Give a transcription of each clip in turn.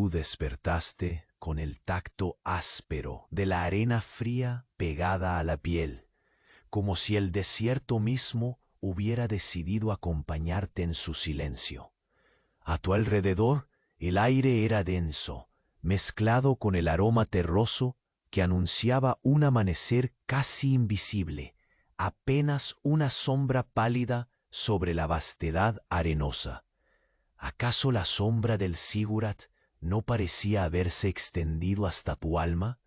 tú despertaste con el tacto áspero de la arena fría pegada a la piel, como si el desierto mismo hubiera decidido acompañarte en su silencio. A tu alrededor el aire era denso, mezclado con el aroma terroso que anunciaba un amanecer casi invisible, apenas una sombra pálida sobre la vastedad arenosa. ¿Acaso la sombra del Ziggurat no parecía haberse extendido hasta tu alma?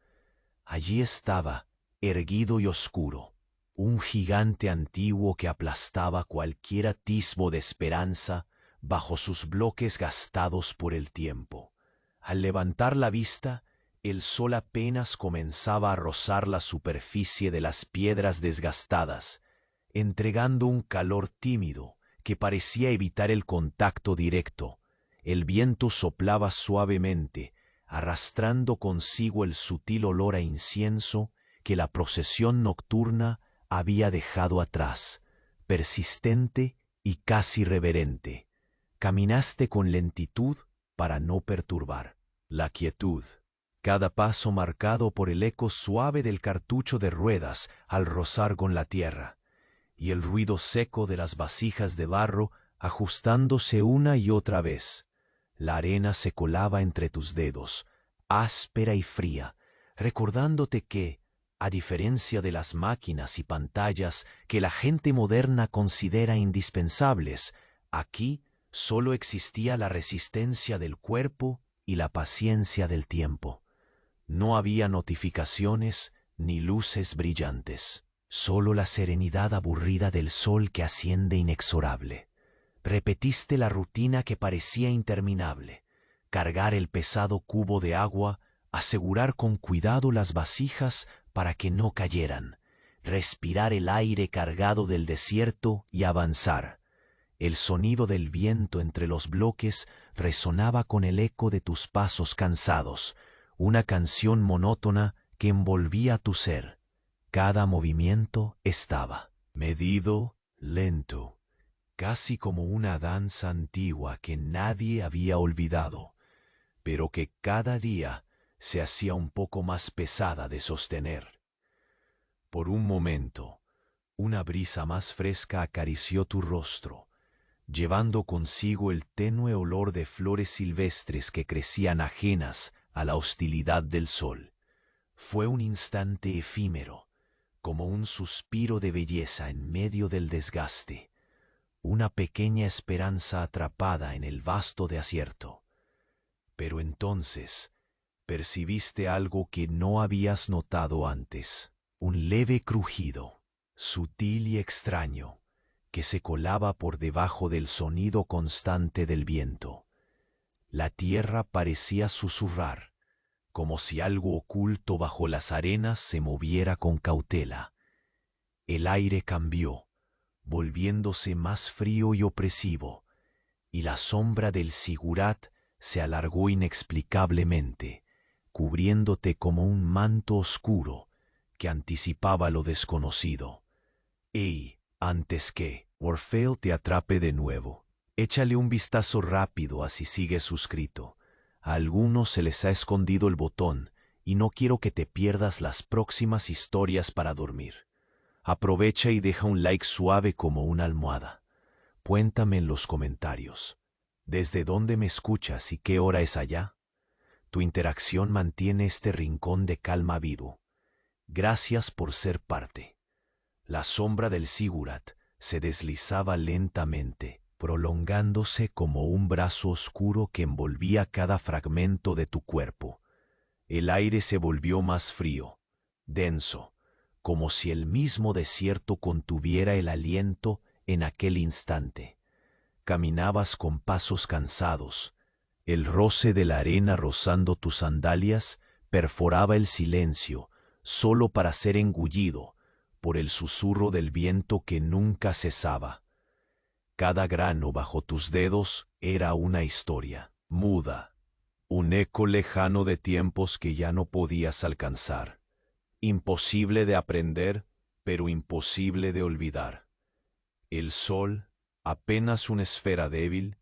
Allí estaba, erguido y oscuro, un gigante antiguo que aplastaba cualquier atisbo de esperanza bajo sus bloques gastados por el tiempo. Al levantar la vista, el sol apenas comenzaba a rozar la superficie de las piedras desgastadas, entregando un calor tímido que parecía evitar el contacto directo. El viento soplaba suavemente, arrastrando consigo el sutil olor a incienso que la procesión nocturna había dejado atrás, persistente y casi reverente. Caminaste con lentitud para no perturbar. La quietud, cada paso marcado por el eco suave del cartucho de ruedas al rozar con la tierra, y el ruido seco de las vasijas de barro ajustándose una y otra vez. La arena se colaba entre tus dedos, áspera y fría, recordándote que, a diferencia de las máquinas y pantallas que la gente moderna considera indispensables, aquí solo existía la resistencia del cuerpo y la paciencia del tiempo. No había notificaciones ni luces brillantes. Solo la serenidad aburrida del sol que asciende inexorable. Repetiste la rutina que parecía interminable: cargar el pesado cubo de agua, asegurar con cuidado las vasijas para que no cayeran, respirar el aire cargado del desierto y avanzar. El sonido del viento entre los bloques resonaba con el eco de tus pasos cansados, una canción monótona que envolvía tu ser. Cada movimiento estaba medido, lento, casi como una danza antigua que nadie había olvidado, pero que cada día se hacía un poco más pesada de sostener. Por un momento, una brisa más fresca acarició tu rostro, llevando consigo el tenue olor de flores silvestres que crecían ajenas a la hostilidad del sol. Fue un instante efímero, como un suspiro de belleza en medio del desgaste, una pequeña esperanza atrapada en el vasto desierto. Pero entonces percibiste algo que no habías notado antes, un leve crujido, sutil y extraño, que se colaba por debajo del sonido constante del viento. La tierra parecía susurrar, como si algo oculto bajo las arenas se moviera con cautela. El aire cambió, volviéndose más frío y opresivo, y la sombra del Ziggurat se alargó inexplicablemente, cubriéndote como un manto oscuro que anticipaba lo desconocido. Y, antes que Orfeo te atrape de nuevo, échale un vistazo rápido a si sigue suscrito. A algunos se les ha escondido el botón y no quiero que te pierdas las próximas historias para dormir. Aprovecha y deja un like suave como una almohada. Cuéntame en los comentarios, ¿desde dónde me escuchas y qué hora es allá? Tu interacción mantiene este rincón de calma vivo. Gracias por ser parte. La sombra del Ziggurat se deslizaba lentamente, prolongándose como un brazo oscuro que envolvía cada fragmento de tu cuerpo. El aire se volvió más frío, denso, como si el mismo desierto contuviera el aliento en aquel instante. Caminabas con pasos cansados. El roce de la arena rozando tus sandalias perforaba el silencio, solo para ser engullido por el susurro del viento que nunca cesaba. Cada grano bajo tus dedos era una historia, muda, un eco lejano de tiempos que ya no podías alcanzar. Imposible de aprender, pero imposible de olvidar. El sol, apenas una esfera débil,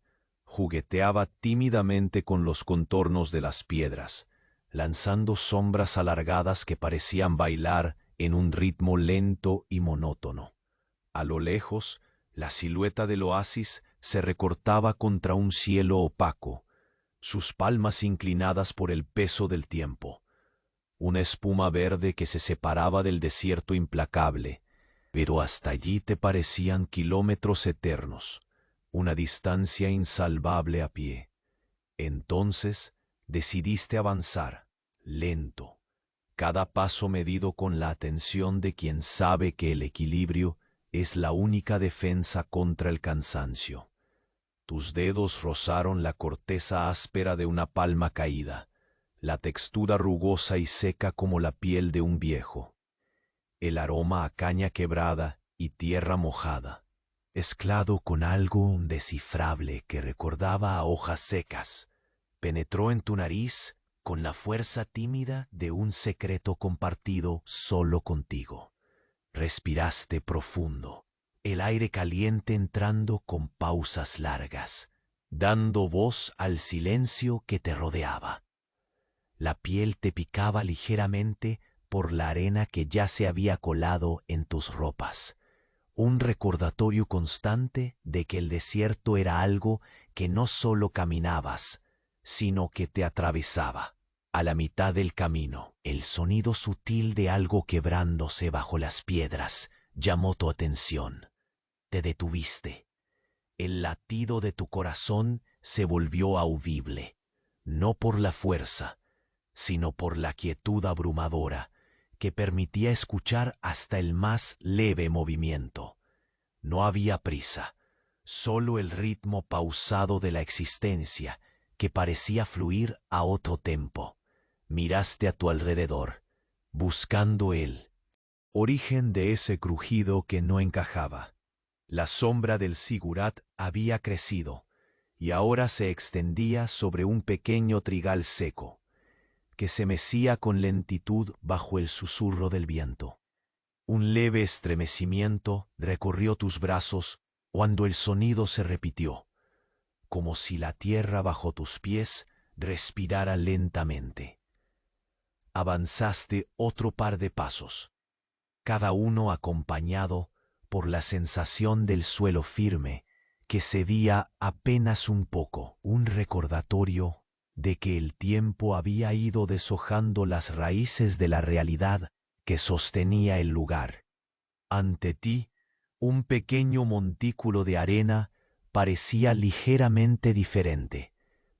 jugueteaba tímidamente con los contornos de las piedras, lanzando sombras alargadas que parecían bailar en un ritmo lento y monótono. A lo lejos, la silueta del oasis se recortaba contra un cielo opaco, sus palmas inclinadas por el peso del tiempo. Una espuma verde que se separaba del desierto implacable, pero hasta allí te parecían kilómetros eternos, una distancia insalvable a pie. Entonces decidiste avanzar, lento, cada paso medido con la atención de quien sabe que el equilibrio es la única defensa contra el cansancio. Tus dedos rozaron la corteza áspera de una palma caída, la textura rugosa y seca como la piel de un viejo. El aroma a caña quebrada y tierra mojada, mezclado con algo indescifrable que recordaba a hojas secas, penetró en tu nariz con la fuerza tímida de un secreto compartido solo contigo. Respiraste profundo, el aire caliente entrando con pausas largas, dando voz al silencio que te rodeaba. La piel te picaba ligeramente por la arena que ya se había colado en tus ropas, un recordatorio constante de que el desierto era algo que no solo caminabas, sino que te atravesaba. A la mitad del camino, el sonido sutil de algo quebrándose bajo las piedras llamó tu atención. Te detuviste. El latido de tu corazón se volvió audible, no por la fuerza, sino por la quietud abrumadora que permitía escuchar hasta el más leve movimiento. No había prisa, solo el ritmo pausado de la existencia que parecía fluir a otro tempo. Miraste a tu alrededor, buscando el origen de ese crujido que no encajaba. La sombra del sigurat había crecido y ahora se extendía sobre un pequeño trigal seco, que se mecía con lentitud bajo el susurro del viento. Un leve estremecimiento recorrió tus brazos cuando el sonido se repitió, como si la tierra bajo tus pies respirara lentamente. Avanzaste otro par de pasos, cada uno acompañado por la sensación del suelo firme que cedía apenas un poco, un recordatorio de que el tiempo había ido deshojando las raíces de la realidad que sostenía el lugar. Ante ti, un pequeño montículo de arena parecía ligeramente diferente,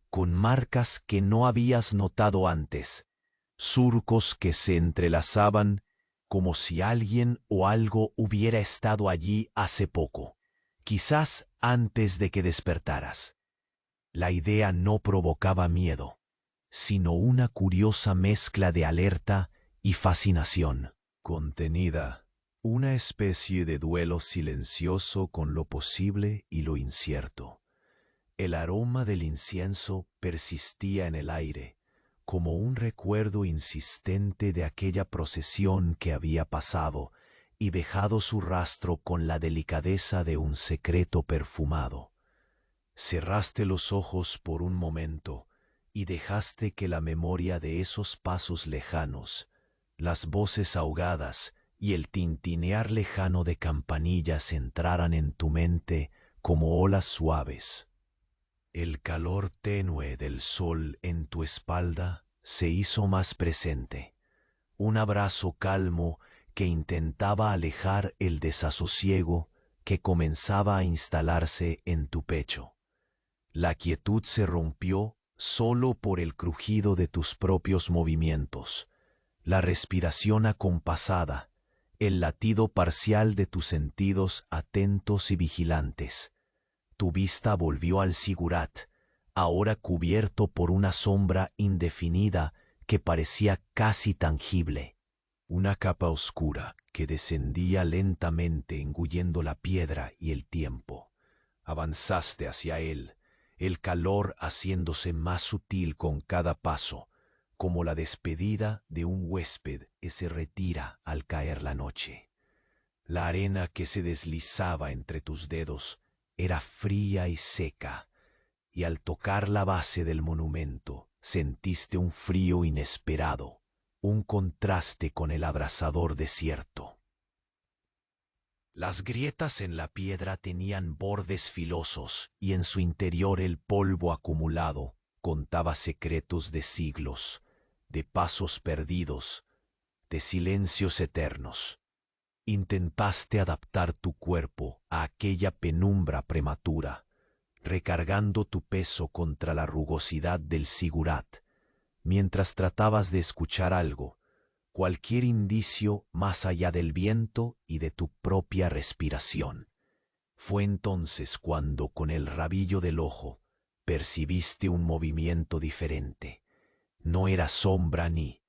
con marcas que no habías notado antes, surcos que se entrelazaban como si alguien o algo hubiera estado allí hace poco, quizás antes de que despertaras. La idea no provocaba miedo, sino una curiosa mezcla de alerta y fascinación, contenida, una especie de duelo silencioso con lo posible y lo incierto. El aroma del incienso persistía en el aire, como un recuerdo insistente de aquella procesión que había pasado y dejado su rastro con la delicadeza de un secreto perfumado. Cerraste los ojos por un momento y dejaste que la memoria de esos pasos lejanos, las voces ahogadas y el tintinear lejano de campanillas entraran en tu mente como olas suaves. El calor tenue del sol en tu espalda se hizo más presente, un abrazo calmo que intentaba alejar el desasosiego que comenzaba a instalarse en tu pecho. La quietud se rompió solo por el crujido de tus propios movimientos, la respiración acompasada, el latido parcial de tus sentidos atentos y vigilantes. Tu vista volvió al sigurat, ahora cubierto por una sombra indefinida que parecía casi tangible. Una capa oscura que descendía lentamente engullendo la piedra y el tiempo. Avanzaste hacia él, el calor haciéndose más sutil con cada paso, como la despedida de un huésped que se retira al caer la noche. La arena que se deslizaba entre tus dedos era fría y seca, y al tocar la base del monumento sentiste un frío inesperado, un contraste con el abrasador desierto. Las grietas en la piedra tenían bordes filosos y en su interior el polvo acumulado contaba secretos de siglos, de pasos perdidos, de silencios eternos. Intentaste adaptar tu cuerpo a aquella penumbra prematura, recargando tu peso contra la rugosidad del sigurat, mientras tratabas de escuchar algo, cualquier indicio más allá del viento y de tu propia respiración. Fue entonces cuando, con el rabillo del ojo, percibiste un movimiento diferente. No era sombra ni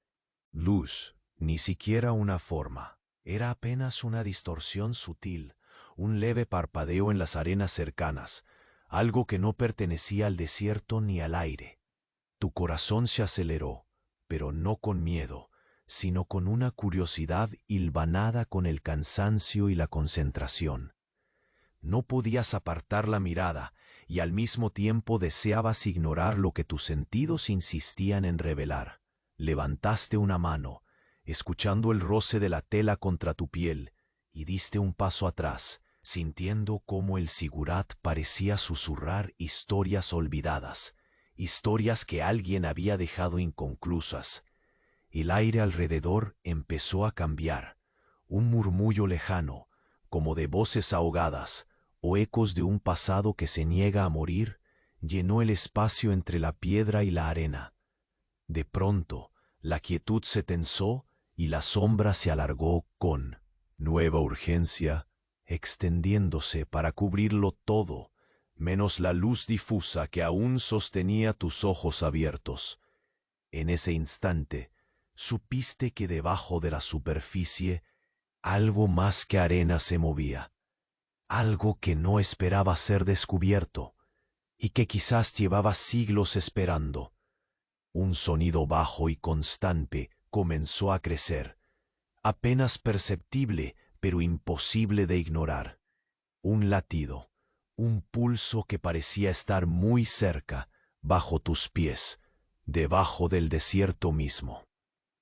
luz, ni siquiera una forma. Era apenas una distorsión sutil, un leve parpadeo en las arenas cercanas, algo que no pertenecía al desierto ni al aire. Tu corazón se aceleró, pero no con miedo, sino con una curiosidad hilvanada con el cansancio y la concentración. No podías apartar la mirada y al mismo tiempo deseabas ignorar lo que tus sentidos insistían en revelar. Levantaste una mano, escuchando el roce de la tela contra tu piel, y diste un paso atrás, sintiendo cómo el sigurat parecía susurrar historias olvidadas, historias que alguien había dejado inconclusas. El aire alrededor empezó a cambiar. Un murmullo lejano, como de voces ahogadas o ecos de un pasado que se niega a morir, llenó el espacio entre la piedra y la arena. De pronto, la quietud se tensó y la sombra se alargó con nueva urgencia, extendiéndose para cubrirlo todo, menos la luz difusa que aún sostenía tus ojos abiertos. En ese instante, supiste que debajo de la superficie algo más que arena se movía, algo que no esperaba ser descubierto y que quizás llevaba siglos esperando. Un sonido bajo y constante comenzó a crecer, apenas perceptible pero imposible de ignorar. Un latido, un pulso que parecía estar muy cerca, bajo tus pies, debajo del desierto mismo.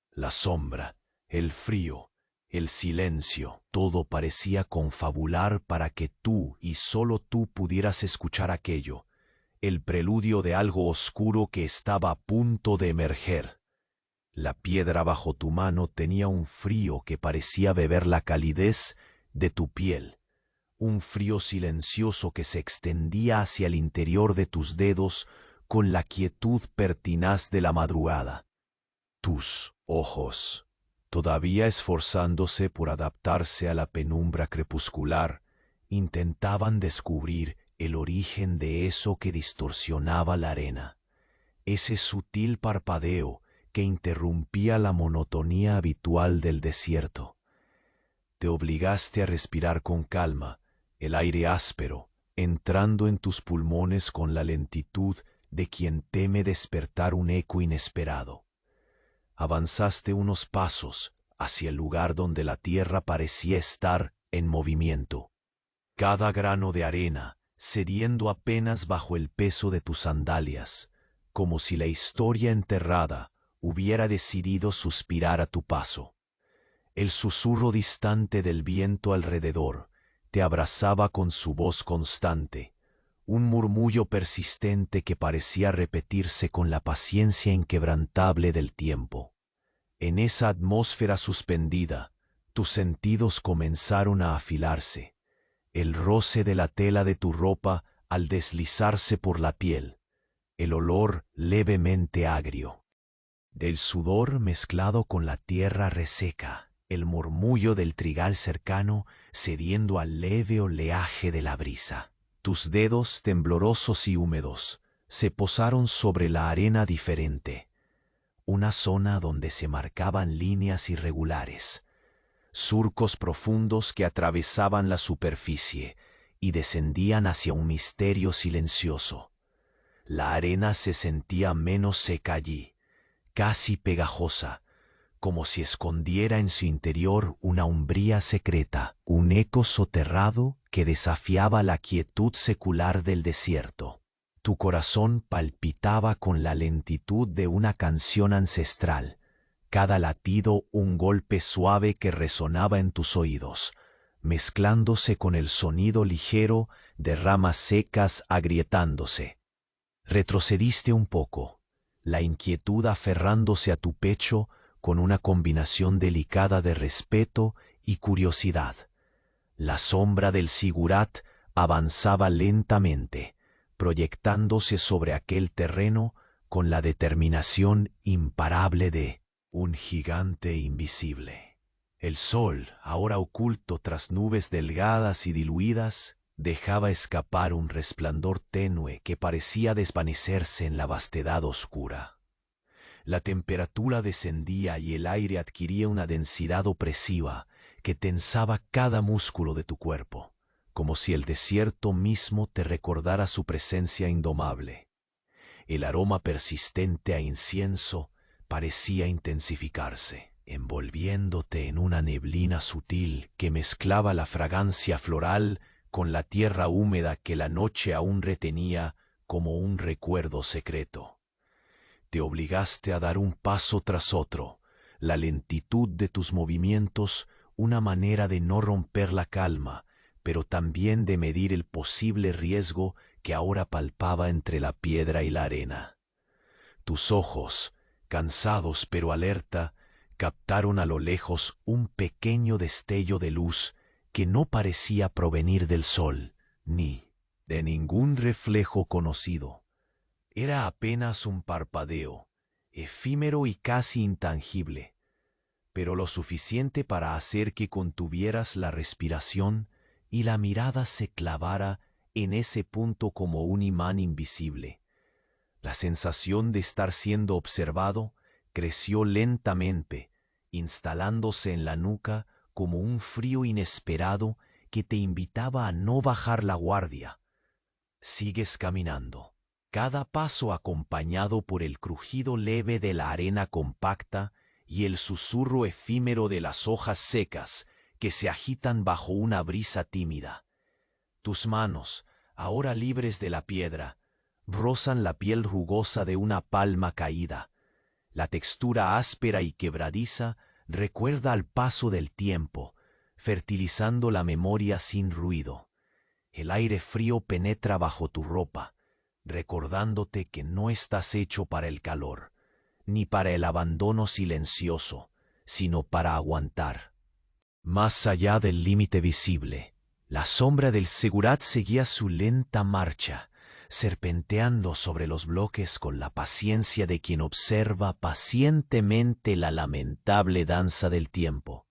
La sombra, el frío, el silencio, todo parecía confabular para que tú y solo tú pudieras escuchar aquello, el preludio de algo oscuro que estaba a punto de emerger. La piedra bajo tu mano tenía un frío que parecía beber la calidez de tu piel, un frío silencioso que se extendía hacia el interior de tus dedos con la quietud pertinaz de la madrugada. Tus ojos, todavía esforzándose por adaptarse a la penumbra crepuscular, intentaban descubrir el origen de eso que distorsionaba la arena, ese sutil parpadeo que interrumpía la monotonía habitual del desierto. Te obligaste a respirar con calma, el aire áspero, entrando en tus pulmones con la lentitud de quien teme despertar un eco inesperado. Avanzaste unos pasos hacia el lugar donde la tierra parecía estar en movimiento. Cada grano de arena cediendo apenas bajo el peso de tus sandalias, como si la historia enterrada hubiera decidido suspirar a tu paso. El susurro distante del viento alrededor te abrazaba con su voz constante, un murmullo persistente que parecía repetirse con la paciencia inquebrantable del tiempo. En esa atmósfera suspendida, tus sentidos comenzaron a afilarse. El roce de la tela de tu ropa al deslizarse por la piel, el olor levemente agrio del sudor mezclado con la tierra reseca, el murmullo del trigal cercano cediendo al leve oleaje de la brisa. Tus dedos temblorosos y húmedos se posaron sobre la arena diferente, una zona donde se marcaban líneas irregulares, surcos profundos que atravesaban la superficie y descendían hacia un misterio silencioso. La arena se sentía menos seca allí, casi pegajosa, como si escondiera en su interior una umbría secreta, un eco soterrado que desafiaba la quietud secular del desierto. Tu corazón palpitaba con la lentitud de una canción ancestral, cada latido un golpe suave que resonaba en tus oídos, mezclándose con el sonido ligero de ramas secas agrietándose. Retrocediste un poco, la inquietud aferrándose a tu pecho con una combinación delicada de respeto y curiosidad. La sombra del sigurat avanzaba lentamente, proyectándose sobre aquel terreno con la determinación imparable de un gigante invisible. El sol, ahora oculto tras nubes delgadas y diluidas, dejaba escapar un resplandor tenue que parecía desvanecerse en la vastedad oscura. La temperatura descendía y el aire adquiría una densidad opresiva que tensaba cada músculo de tu cuerpo, como si el desierto mismo te recordara su presencia indomable. El aroma persistente a incienso parecía intensificarse, envolviéndote en una neblina sutil que mezclaba la fragancia floral con la tierra húmeda que la noche aún retenía como un recuerdo secreto. Te obligaste a dar un paso tras otro, la lentitud de tus movimientos, una manera de no romper la calma, pero también de medir el posible riesgo que ahora palpaba entre la piedra y la arena. Tus ojos, cansados pero alerta, captaron a lo lejos un pequeño destello de luz que no parecía provenir del sol, ni de ningún reflejo conocido. Era apenas un parpadeo, efímero y casi intangible, pero lo suficiente para hacer que contuvieras la respiración y la mirada se clavara en ese punto como un imán invisible. La sensación de estar siendo observado creció lentamente, instalándose en la nuca como un frío inesperado que te invitaba a no bajar la guardia. Sigues caminando, cada paso acompañado por el crujido leve de la arena compacta y el susurro efímero de las hojas secas que se agitan bajo una brisa tímida. Tus manos, ahora libres de la piedra, rozan la piel rugosa de una palma caída. La textura áspera y quebradiza recuerda al paso del tiempo, fertilizando la memoria sin ruido. El aire frío penetra bajo tu ropa, recordándote que no estás hecho para el calor, ni para el abandono silencioso, sino para aguantar. Más allá del límite visible, la sombra del segurat seguía su lenta marcha, serpenteando sobre los bloques con la paciencia de quien observa pacientemente la lamentable danza del tiempo.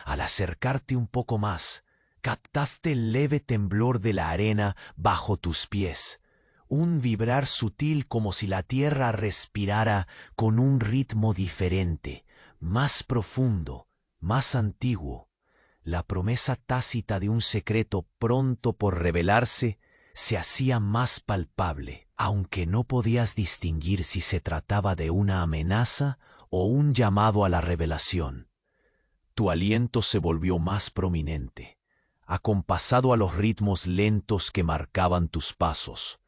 Al acercarte un poco más, captaste el leve temblor de la arena bajo tus pies, un vibrar sutil como si la tierra respirara con un ritmo diferente, más profundo, más antiguo. La promesa tácita de un secreto pronto por revelarse se hacía más palpable, aunque no podías distinguir si se trataba de una amenaza o un llamado a la revelación. Tu aliento se volvió más prominente, acompasado a los ritmos lentos que marcaban tus pasos.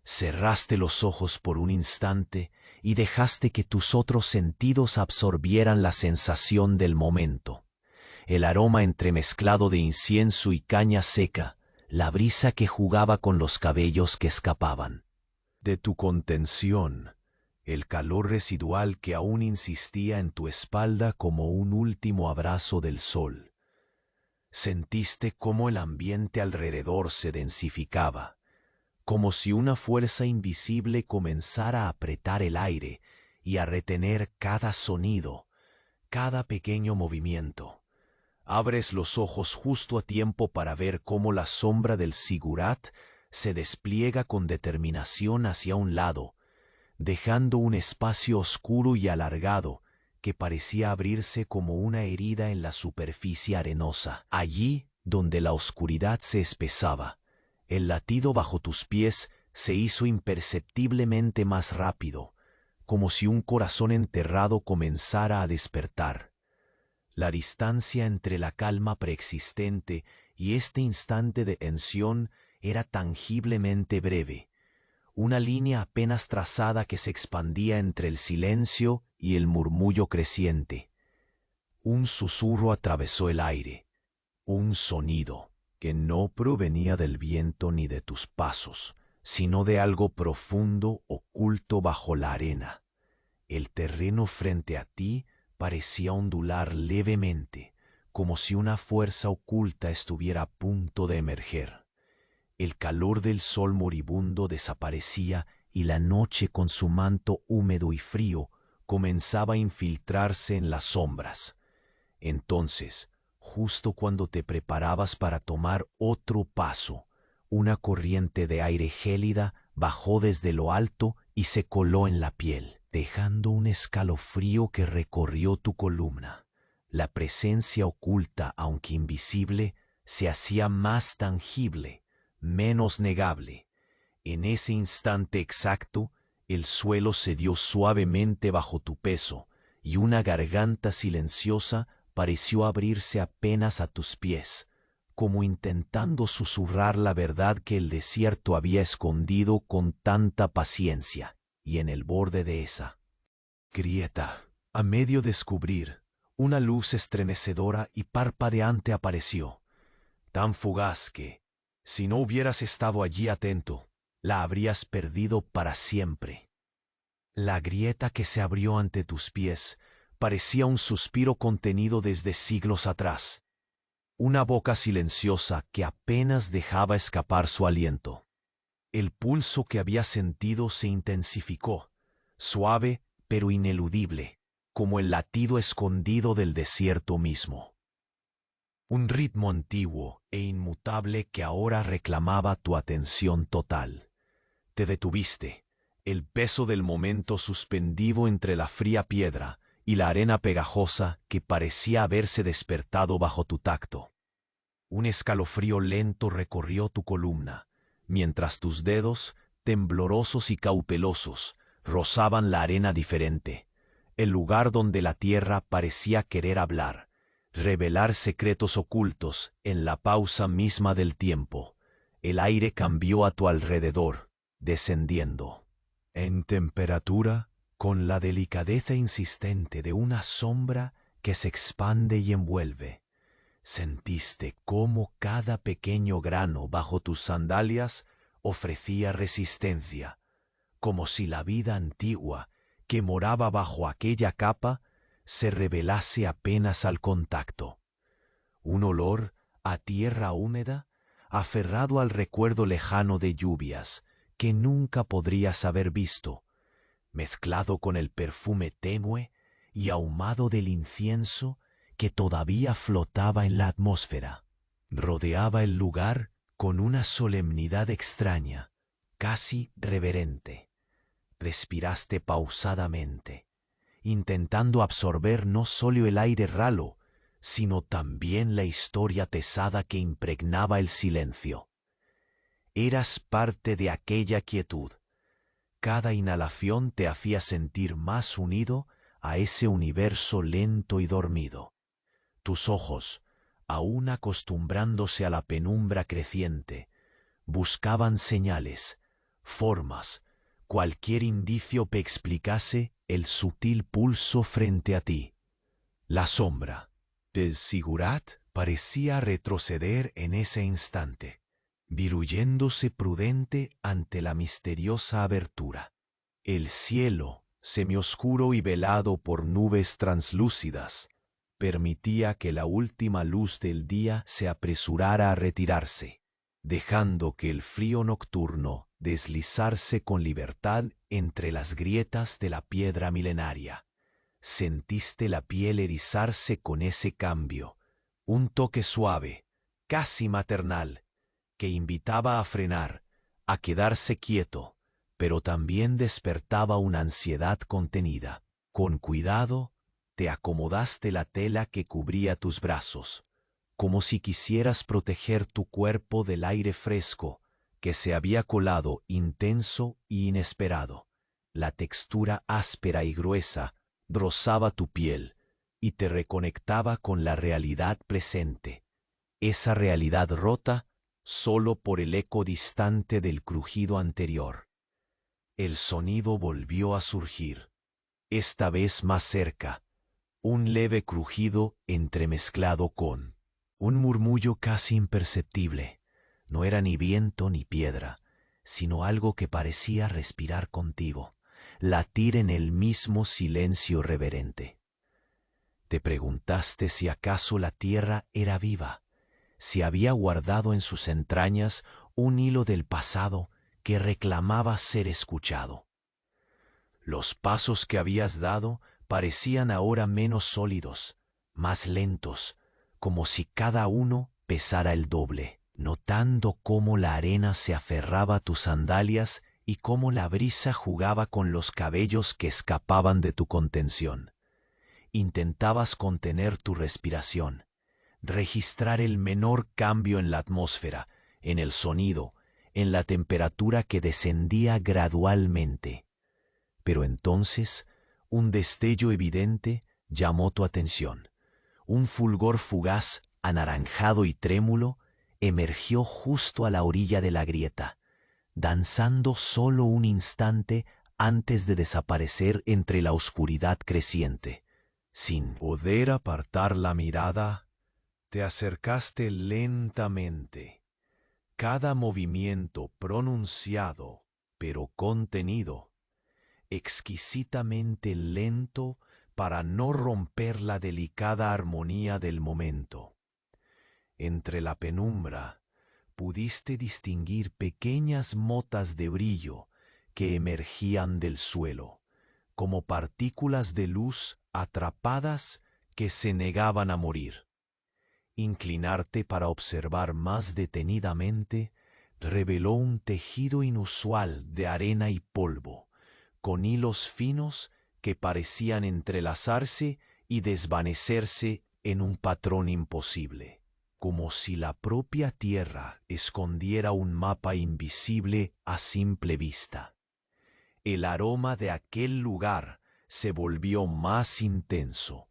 Cerraste los ojos por un instante y dejaste que tus otros sentidos absorbieran la sensación del momento. El aroma entremezclado de incienso y caña seca, la brisa que jugaba con los cabellos que escapaban. De tu contención, el calor residual que aún insistía en tu espalda como un último abrazo del sol. Sentiste cómo el ambiente alrededor se densificaba, como si una fuerza invisible comenzara a apretar el aire y a retener cada sonido, cada pequeño movimiento. Abres los ojos justo a tiempo para ver cómo la sombra del sigurat se despliega con determinación hacia un lado, dejando un espacio oscuro y alargado que parecía abrirse como una herida en la superficie arenosa. Allí donde la oscuridad se espesaba, el latido bajo tus pies se hizo imperceptiblemente más rápido, como si un corazón enterrado comenzara a despertar. La distancia entre la calma preexistente y este instante de tensión era tangiblemente breve, una línea apenas trazada que se expandía entre el silencio y el murmullo creciente. Un susurro atravesó el aire, un sonido que no provenía del viento ni de tus pasos, sino de algo profundo oculto bajo la arena. El terreno frente a ti parecía ondular levemente, como si una fuerza oculta estuviera a punto de emerger. El calor del sol moribundo desaparecía y la noche con su manto húmedo y frío comenzaba a infiltrarse en las sombras. Entonces, justo cuando te preparabas para tomar otro paso, una corriente de aire gélida bajó desde lo alto y se coló en la piel, dejando un escalofrío que recorrió tu columna. La presencia oculta, aunque invisible, se hacía más tangible, menos negable. En ese instante exacto, el suelo cedió suavemente bajo tu peso y una garganta silenciosa pareció abrirse apenas a tus pies, como intentando susurrar la verdad que el desierto había escondido con tanta paciencia. Y en el borde de esa grieta, a medio descubrir, una luz estremecedora y parpadeante apareció, tan fugaz que, si no hubieras estado allí atento, la habrías perdido para siempre. La grieta que se abrió ante tus pies parecía un suspiro contenido desde siglos atrás, una boca silenciosa que apenas dejaba escapar su aliento. El pulso que había sentido se intensificó, suave pero ineludible, como el latido escondido del desierto mismo. Un ritmo antiguo e inmutable que ahora reclamaba tu atención total. Te detuviste, el peso del momento suspendido entre la fría piedra y la arena pegajosa que parecía haberse despertado bajo tu tacto. Un escalofrío lento recorrió tu columna, mientras tus dedos, temblorosos y cautelosos, rozaban la arena diferente, el lugar donde la tierra parecía querer hablar, revelar secretos ocultos en la pausa misma del tiempo. El aire cambió a tu alrededor, descendiendo en temperatura con la delicadeza insistente de una sombra que se expande y envuelve. Sentiste cómo cada pequeño grano bajo tus sandalias ofrecía resistencia, como si la vida antigua que moraba bajo aquella capa se revelase apenas al contacto. Un olor a tierra húmeda, aferrado al recuerdo lejano de lluvias que nunca podrías haber visto, mezclado con el perfume tenue y ahumado del incienso que todavía flotaba en la atmósfera, rodeaba el lugar con una solemnidad extraña, casi reverente. Respiraste pausadamente, intentando absorber no solo el aire ralo, sino también la historia pesada que impregnaba el silencio. Eras parte de aquella quietud. Cada inhalación te hacía sentir más unido a ese universo lento y dormido. Tus ojos, aún acostumbrándose a la penumbra creciente, buscaban señales, formas, cualquier indicio que explicase el sutil pulso frente a ti. La sombra del Sigurat parecía retroceder en ese instante, diluyéndose prudente ante la misteriosa abertura. El cielo, semioscuro y velado por nubes translúcidas, permitía que la última luz del día se apresurara a retirarse, dejando que el frío nocturno deslizarse con libertad entre las grietas de la piedra milenaria. Sentiste la piel erizarse con ese cambio, un toque suave, casi maternal, que invitaba a frenar, a quedarse quieto, pero también despertaba una ansiedad contenida. Con cuidado, te acomodaste la tela que cubría tus brazos, como si quisieras proteger tu cuerpo del aire fresco que se había colado intenso y inesperado. La textura áspera y gruesa rozaba tu piel y te reconectaba con la realidad presente, esa realidad rota solo por el eco distante del crujido anterior. El sonido volvió a surgir, esta vez más cerca, un leve crujido entremezclado con un murmullo casi imperceptible. No era ni viento ni piedra, sino algo que parecía respirar contigo, latir en el mismo silencio reverente. Te preguntaste si acaso la tierra era viva, si había guardado en sus entrañas un hilo del pasado que reclamaba ser escuchado. Los pasos que habías dado parecían ahora menos sólidos, más lentos, como si cada uno pesara el doble, notando cómo la arena se aferraba a tus sandalias y cómo la brisa jugaba con los cabellos que escapaban de tu contención. Intentabas contener tu respiración, registrar el menor cambio en la atmósfera, en el sonido, en la temperatura que descendía gradualmente. Pero entonces, un destello evidente llamó tu atención. Un fulgor fugaz, anaranjado y trémulo, emergió justo a la orilla de la grieta, danzando solo un instante antes de desaparecer entre la oscuridad creciente. Sin poder apartar la mirada, te acercaste lentamente. Cada movimiento pronunciado, pero contenido, exquisitamente lento para no romper la delicada armonía del momento. Entre la penumbra pudiste distinguir pequeñas motas de brillo que emergían del suelo, como partículas de luz atrapadas que se negaban a morir. Inclinarte para observar más detenidamente reveló un tejido inusual de arena y polvo, con hilos finos que parecían entrelazarse y desvanecerse en un patrón imposible, como si la propia tierra escondiera un mapa invisible a simple vista. El aroma de aquel lugar se volvió más intenso,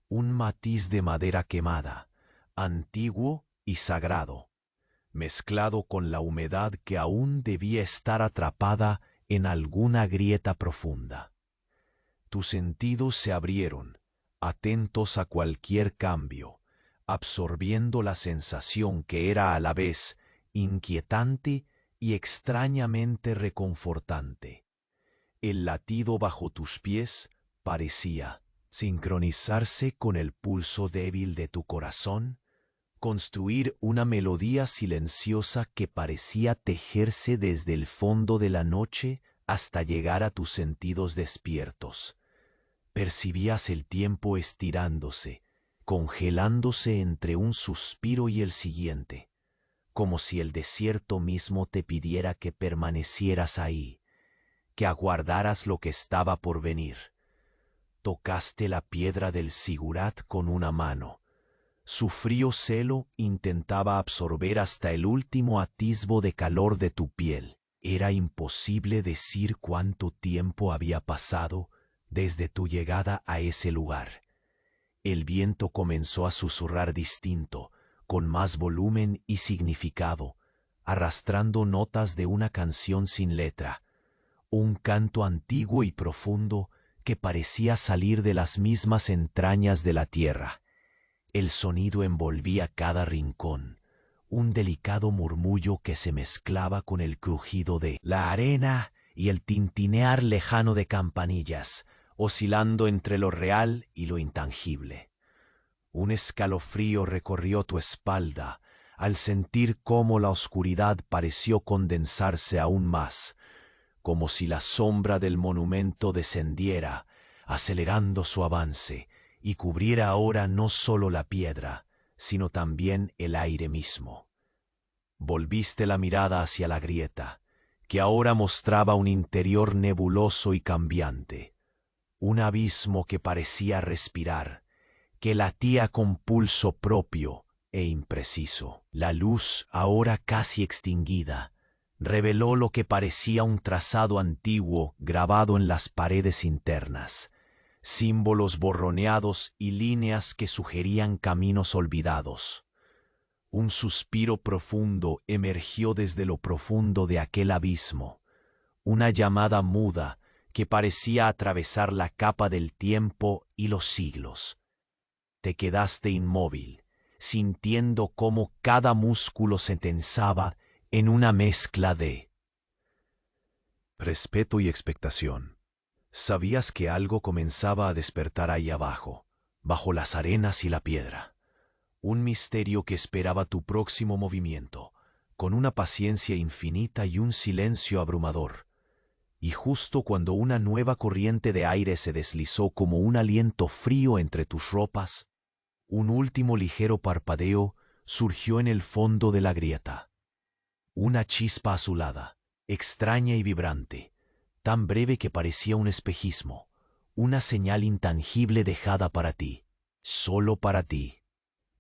un matiz de madera quemada, antiguo y sagrado, mezclado con la humedad que aún debía estar atrapada en alguna grieta profunda. Tus sentidos se abrieron, atentos a cualquier cambio, absorbiendo la sensación que era a la vez inquietante y extrañamente reconfortante. El latido bajo tus pies parecía sincronizarse con el pulso débil de tu corazón, construir una melodía silenciosa que parecía tejerse desde el fondo de la noche hasta llegar a tus sentidos despiertos. Percibías el tiempo estirándose, congelándose entre un suspiro y el siguiente, como si el desierto mismo te pidiera que permanecieras ahí, que aguardaras lo que estaba por venir. Tocaste la piedra del sigurat con una mano. Su frío celo intentaba absorber hasta el último atisbo de calor de tu piel. Era imposible decir cuánto tiempo había pasado desde tu llegada a ese lugar. El viento comenzó a susurrar distinto, con más volumen y significado, arrastrando notas de una canción sin letra, un canto antiguo y profundo que parecía salir de las mismas entrañas de la tierra. El sonido envolvía cada rincón, un delicado murmullo que se mezclaba con el crujido de la arena y el tintinear lejano de campanillas, oscilando entre lo real y lo intangible. Un escalofrío recorrió tu espalda al sentir cómo la oscuridad pareció condensarse aún más, como si la sombra del monumento descendiera, acelerando su avance, y cubriera ahora no solo la piedra, sino también el aire mismo. Volviste la mirada hacia la grieta, que ahora mostraba un interior nebuloso y cambiante, un abismo que parecía respirar, que latía con pulso propio e impreciso. La luz, ahora casi extinguida, reveló lo que parecía un trazado antiguo grabado en las paredes internas, símbolos borroneados y líneas que sugerían caminos olvidados. Un suspiro profundo emergió desde lo profundo de aquel abismo, una llamada muda que parecía atravesar la capa del tiempo y los siglos. Te quedaste inmóvil, sintiendo cómo cada músculo se tensaba en una mezcla de respeto y expectación. Sabías que algo comenzaba a despertar ahí abajo, bajo las arenas y la piedra. Un misterio que esperaba tu próximo movimiento, con una paciencia infinita y un silencio abrumador. Y justo cuando una nueva corriente de aire se deslizó como un aliento frío entre tus ropas, un último ligero parpadeo surgió en el fondo de la grieta. Una chispa azulada, extraña y vibrante, tan breve que parecía un espejismo, una señal intangible dejada para ti, solo para ti.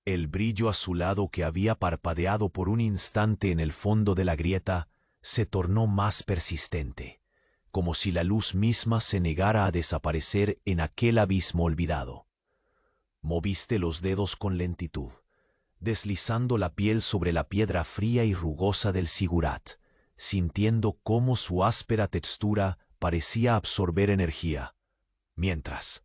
El brillo azulado que había parpadeado por un instante en el fondo de la grieta se tornó más persistente, como si la luz misma se negara a desaparecer en aquel abismo olvidado. Moviste los dedos con lentitud, deslizando la piel sobre la piedra fría y rugosa del sigurat, sintiendo cómo su áspera textura parecía absorber energía, mientras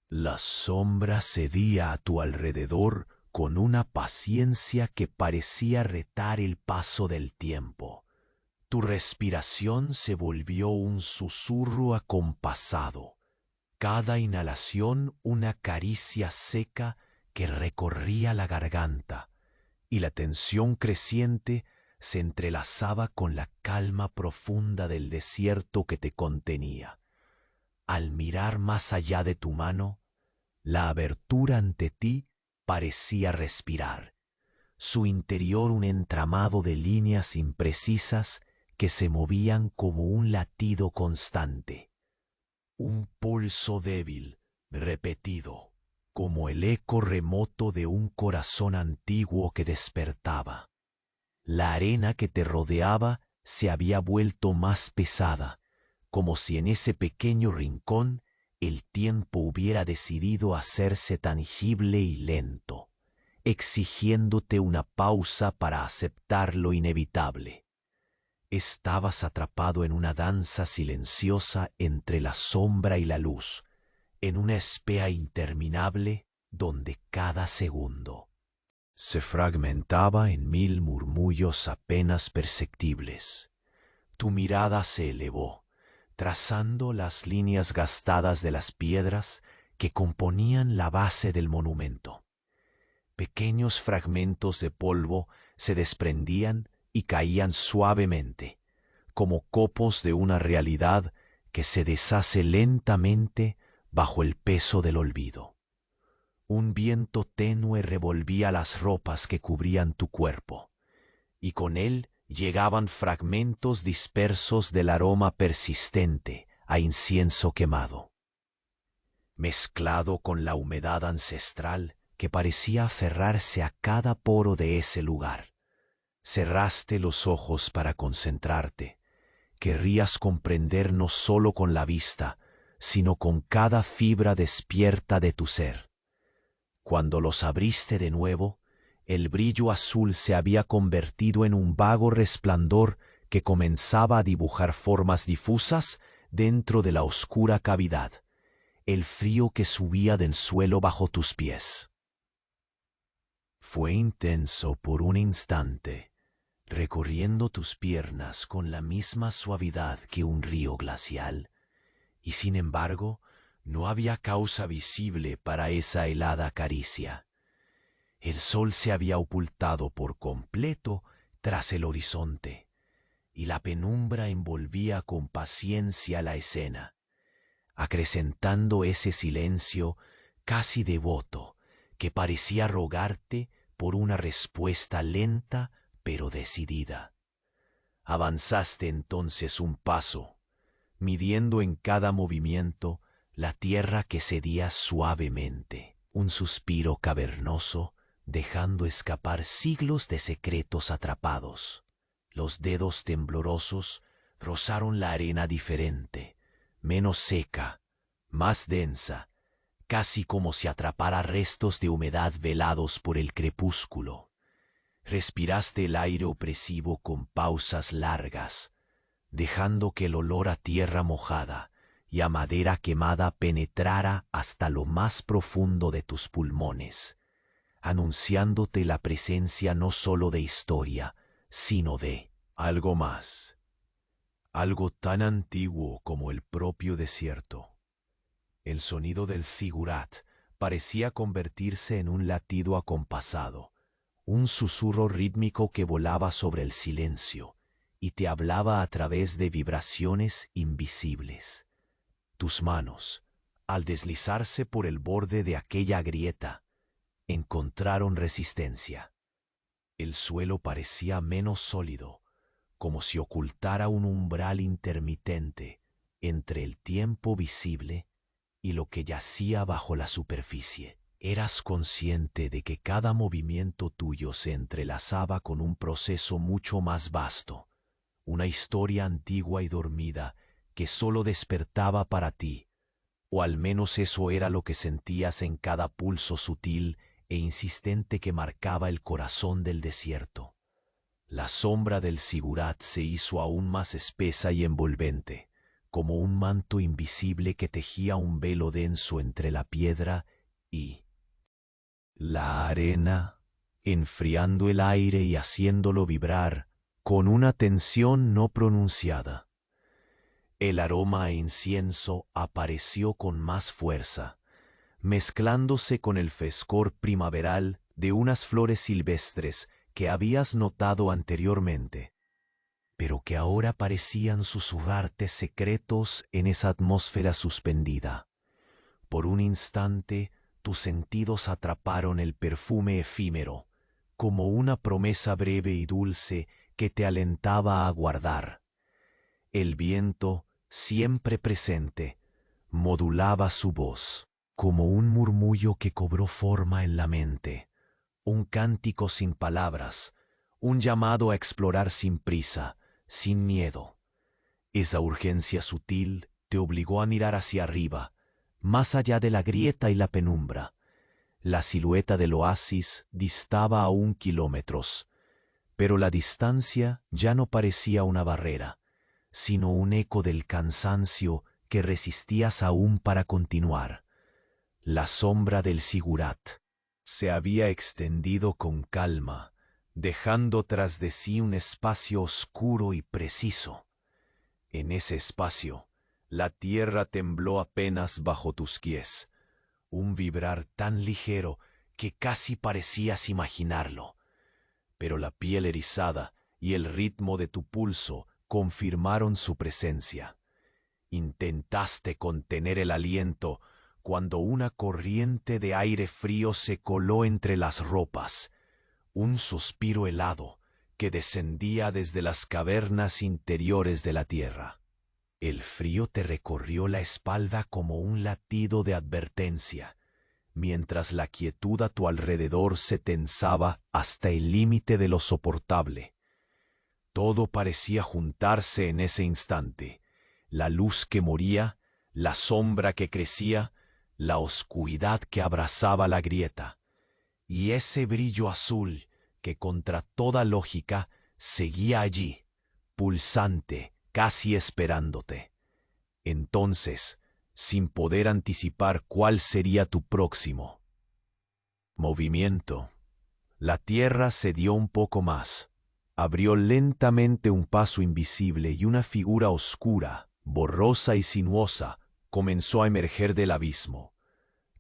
la sombra cedía a tu alrededor con una paciencia que parecía retar el paso del tiempo. Tu respiración se volvió un susurro acompasado, cada inhalación una caricia seca que recorría la garganta, y la tensión creciente se entrelazaba con la calma profunda del desierto que te contenía. Al mirar más allá de tu mano, la abertura ante ti parecía respirar, su interior un entramado de líneas imprecisas que se movían como un latido constante, un pulso débil, repetido, como el eco remoto de un corazón antiguo que despertaba. La arena que te rodeaba se había vuelto más pesada, como si en ese pequeño rincón el tiempo hubiera decidido hacerse tangible y lento, exigiéndote una pausa para aceptar lo inevitable. Estabas atrapado en una danza silenciosa entre la sombra y la luz, en una espea interminable donde cada segundo se fragmentaba en mil murmullos apenas perceptibles. Tu mirada se elevó, trazando las líneas gastadas de las piedras que componían la base del monumento. Pequeños fragmentos de polvo se desprendían y caían suavemente, como copos de una realidad que se deshace lentamente bajo el peso del olvido. Un viento tenue revolvía las ropas que cubrían tu cuerpo, y con él llegaban fragmentos dispersos del aroma persistente a incienso quemado, mezclado con la humedad ancestral que parecía aferrarse a cada poro de ese lugar. Cerraste los ojos para concentrarte. Querrías comprender no solo con la vista, sino con cada fibra despierta de tu ser. Cuando los abriste de nuevo, el brillo azul se había convertido en un vago resplandor que comenzaba a dibujar formas difusas dentro de la oscura cavidad, el frío que subía del suelo bajo tus pies. Fue intenso por un instante, recorriendo tus piernas con la misma suavidad que un río glacial, y sin embargo no había causa visible para esa helada caricia. El sol se había ocultado por completo tras el horizonte, y la penumbra envolvía con paciencia la escena, acrecentando ese silencio casi devoto que parecía rogarte por una respuesta lenta pero decidida. Avanzaste entonces un paso, midiendo en cada movimiento la tierra que cedía suavemente, un suspiro cavernoso, dejando escapar siglos de secretos atrapados. Los dedos temblorosos rozaron la arena diferente, menos seca, más densa, casi como si atrapara restos de humedad velados por el crepúsculo. Respiraste el aire opresivo con pausas largas, dejando que el olor a tierra mojada y a madera quemada penetrara hasta lo más profundo de tus pulmones, anunciándote la presencia no solo de historia, sino de algo más, algo tan antiguo como el propio desierto. El sonido del zigurat parecía convertirse en un latido acompasado, un susurro rítmico que volaba sobre el silencio y te hablaba a través de vibraciones invisibles. Tus manos, al deslizarse por el borde de aquella grieta, encontraron resistencia. El suelo parecía menos sólido, como si ocultara un umbral intermitente entre el tiempo visible y lo que yacía bajo la superficie. Eras consciente de que cada movimiento tuyo se entrelazaba con un proceso mucho más vasto, una historia antigua y dormida que solo despertaba para ti, o al menos eso era lo que sentías en cada pulso sutil e insistente que marcaba el corazón del desierto. La sombra del zigurat se hizo aún más espesa y envolvente, como un manto invisible que tejía un velo denso entre la piedra y la arena, enfriando el aire y haciéndolo vibrar con una tensión no pronunciada. El aroma a incienso apareció con más fuerza, mezclándose con el frescor primaveral de unas flores silvestres que habías notado anteriormente, pero que ahora parecían susurrarte secretos en esa atmósfera suspendida. Por un instante, tus sentidos atraparon el perfume efímero, como una promesa breve y dulce que te alentaba a aguardar. El viento, siempre presente, modulaba su voz, como un murmullo que cobró forma en la mente, un cántico sin palabras, un llamado a explorar sin prisa, sin miedo. Esa urgencia sutil te obligó a mirar hacia arriba, más allá de la grieta y la penumbra. La silueta del oasis distaba aún kilómetros, pero la distancia ya no parecía una barrera, sino un eco del cansancio que resistías aún para continuar. La sombra del zigurat se había extendido con calma, dejando tras de sí un espacio oscuro y preciso. En ese espacio, la tierra tembló apenas bajo tus pies, un vibrar tan ligero que casi parecías imaginarlo. Pero la piel erizada y el ritmo de tu pulso confirmaron su presencia. Intentaste contener el aliento cuando una corriente de aire frío se coló entre las ropas, un suspiro helado que descendía desde las cavernas interiores de la tierra. El frío te recorrió la espalda como un latido de advertencia, mientras la quietud a tu alrededor se tensaba hasta el límite de lo soportable. Todo parecía juntarse en ese instante: la luz que moría, la sombra que crecía, la oscuridad que abrazaba la grieta, y ese brillo azul que contra toda lógica seguía allí, pulsante, casi esperándote. Entonces, sin poder anticipar cuál sería tu próximo movimiento, la tierra cedió un poco más, abrió lentamente un paso invisible y una figura oscura, borrosa y sinuosa, comenzó a emerger del abismo,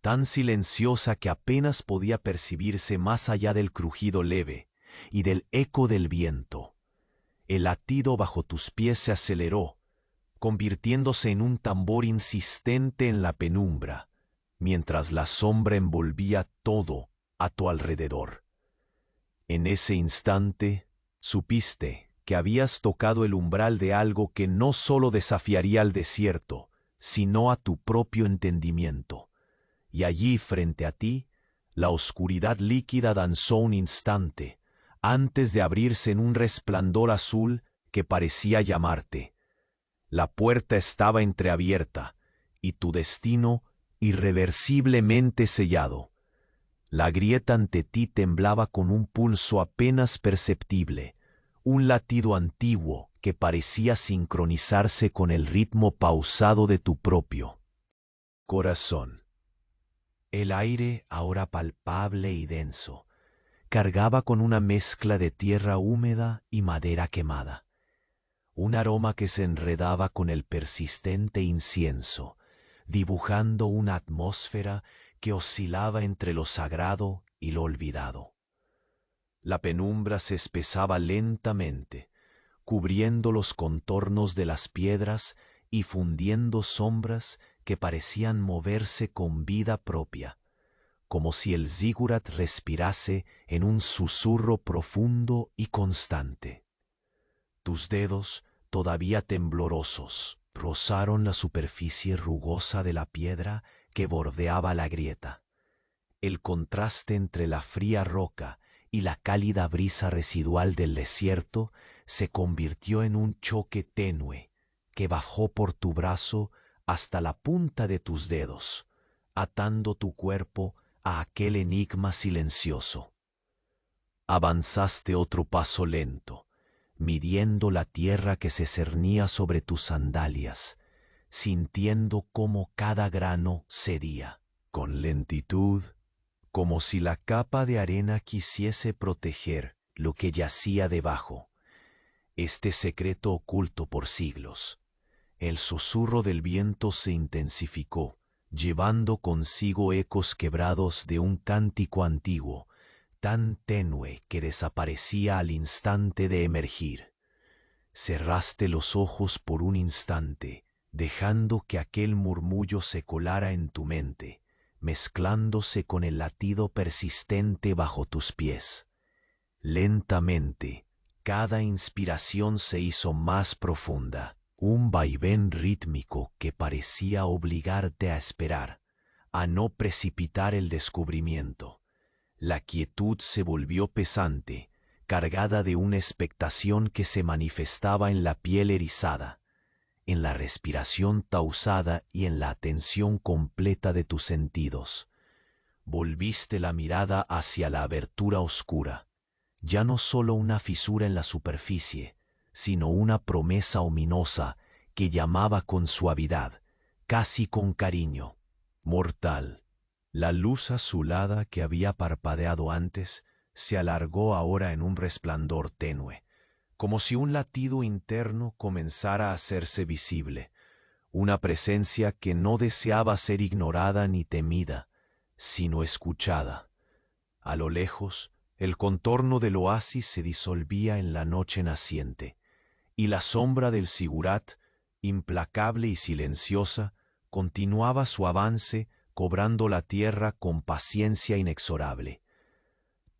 tan silenciosa que apenas podía percibirse más allá del crujido leve y del eco del viento. El latido bajo tus pies se aceleró, convirtiéndose en un tambor insistente en la penumbra, mientras la sombra envolvía todo a tu alrededor. En ese instante, supiste que habías tocado el umbral de algo que no solo desafiaría al desierto, sino a tu propio entendimiento. Y allí, frente a ti, la oscuridad líquida danzó un instante, antes de abrirse en un resplandor azul que parecía llamarte. La puerta estaba entreabierta, y tu destino irreversiblemente sellado. La grieta ante ti temblaba con un pulso apenas perceptible, un latido antiguo que parecía sincronizarse con el ritmo pausado de tu propio corazón. El aire, ahora palpable y denso, cargaba con una mezcla de tierra húmeda y madera quemada, un aroma que se enredaba con el persistente incienso, dibujando una atmósfera que oscilaba entre lo sagrado y lo olvidado. La penumbra se espesaba lentamente, cubriendo los contornos de las piedras y fundiendo sombras que parecían moverse con vida propia, como si el zigurat respirase en un susurro profundo y constante. Tus dedos, todavía temblorosos, rozaron la superficie rugosa de la piedra que bordeaba la grieta. El contraste entre la fría roca y la cálida brisa residual del desierto se convirtió en un choque tenue que bajó por tu brazo hasta la punta de tus dedos, atando tu cuerpo a aquel enigma silencioso. Avanzaste otro paso lento, midiendo la tierra que se cernía sobre tus sandalias, sintiendo cómo cada grano cedía, con lentitud, como si la capa de arena quisiese proteger lo que yacía debajo, este secreto oculto por siglos. El susurro del viento se intensificó, llevando consigo ecos quebrados de un cántico antiguo, tan tenue que desaparecía al instante de emergir. Cerraste los ojos por un instante, dejando que aquel murmullo se colara en tu mente, mezclándose con el latido persistente bajo tus pies. Lentamente, cada inspiración se hizo más profunda, un vaivén rítmico que parecía obligarte a esperar, a no precipitar el descubrimiento. La quietud se volvió pesante, cargada de una expectación que se manifestaba en la piel erizada, en la respiración pausada y en la atención completa de tus sentidos. Volviste la mirada hacia la abertura oscura, ya no solo una fisura en la superficie, sino una promesa ominosa que llamaba con suavidad, casi con cariño. Mortal. La luz azulada que había parpadeado antes se alargó ahora en un resplandor tenue, como si un latido interno comenzara a hacerse visible, una presencia que no deseaba ser ignorada ni temida, sino escuchada. A lo lejos, el contorno del oasis se disolvía en la noche naciente, y la sombra del zigurat, implacable y silenciosa, continuaba su avance cobrando la tierra con paciencia inexorable.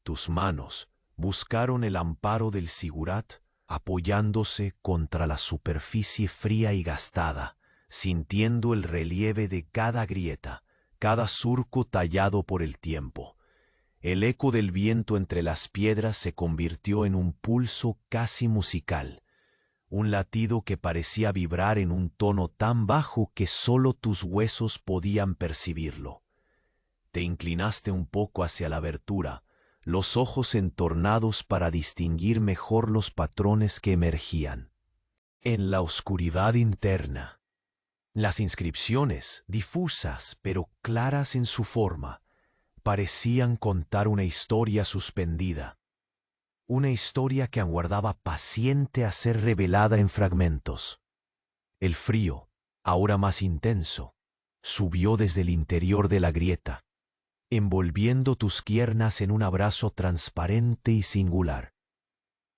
Tus manos buscaron el amparo del zigurat, apoyándose contra la superficie fría y gastada, sintiendo el relieve de cada grieta, cada surco tallado por el tiempo. El eco del viento entre las piedras se convirtió en un pulso casi musical, un latido que parecía vibrar en un tono tan bajo que solo tus huesos podían percibirlo. Te inclinaste un poco hacia la abertura, los ojos entornados para distinguir mejor los patrones que emergían. En la oscuridad interna, las inscripciones, difusas pero claras en su forma, parecían contar una historia suspendida, una historia que aguardaba paciente a ser revelada en fragmentos. El frío, ahora más intenso, subió desde el interior de la grieta, envolviendo tus piernas en un abrazo transparente y singular.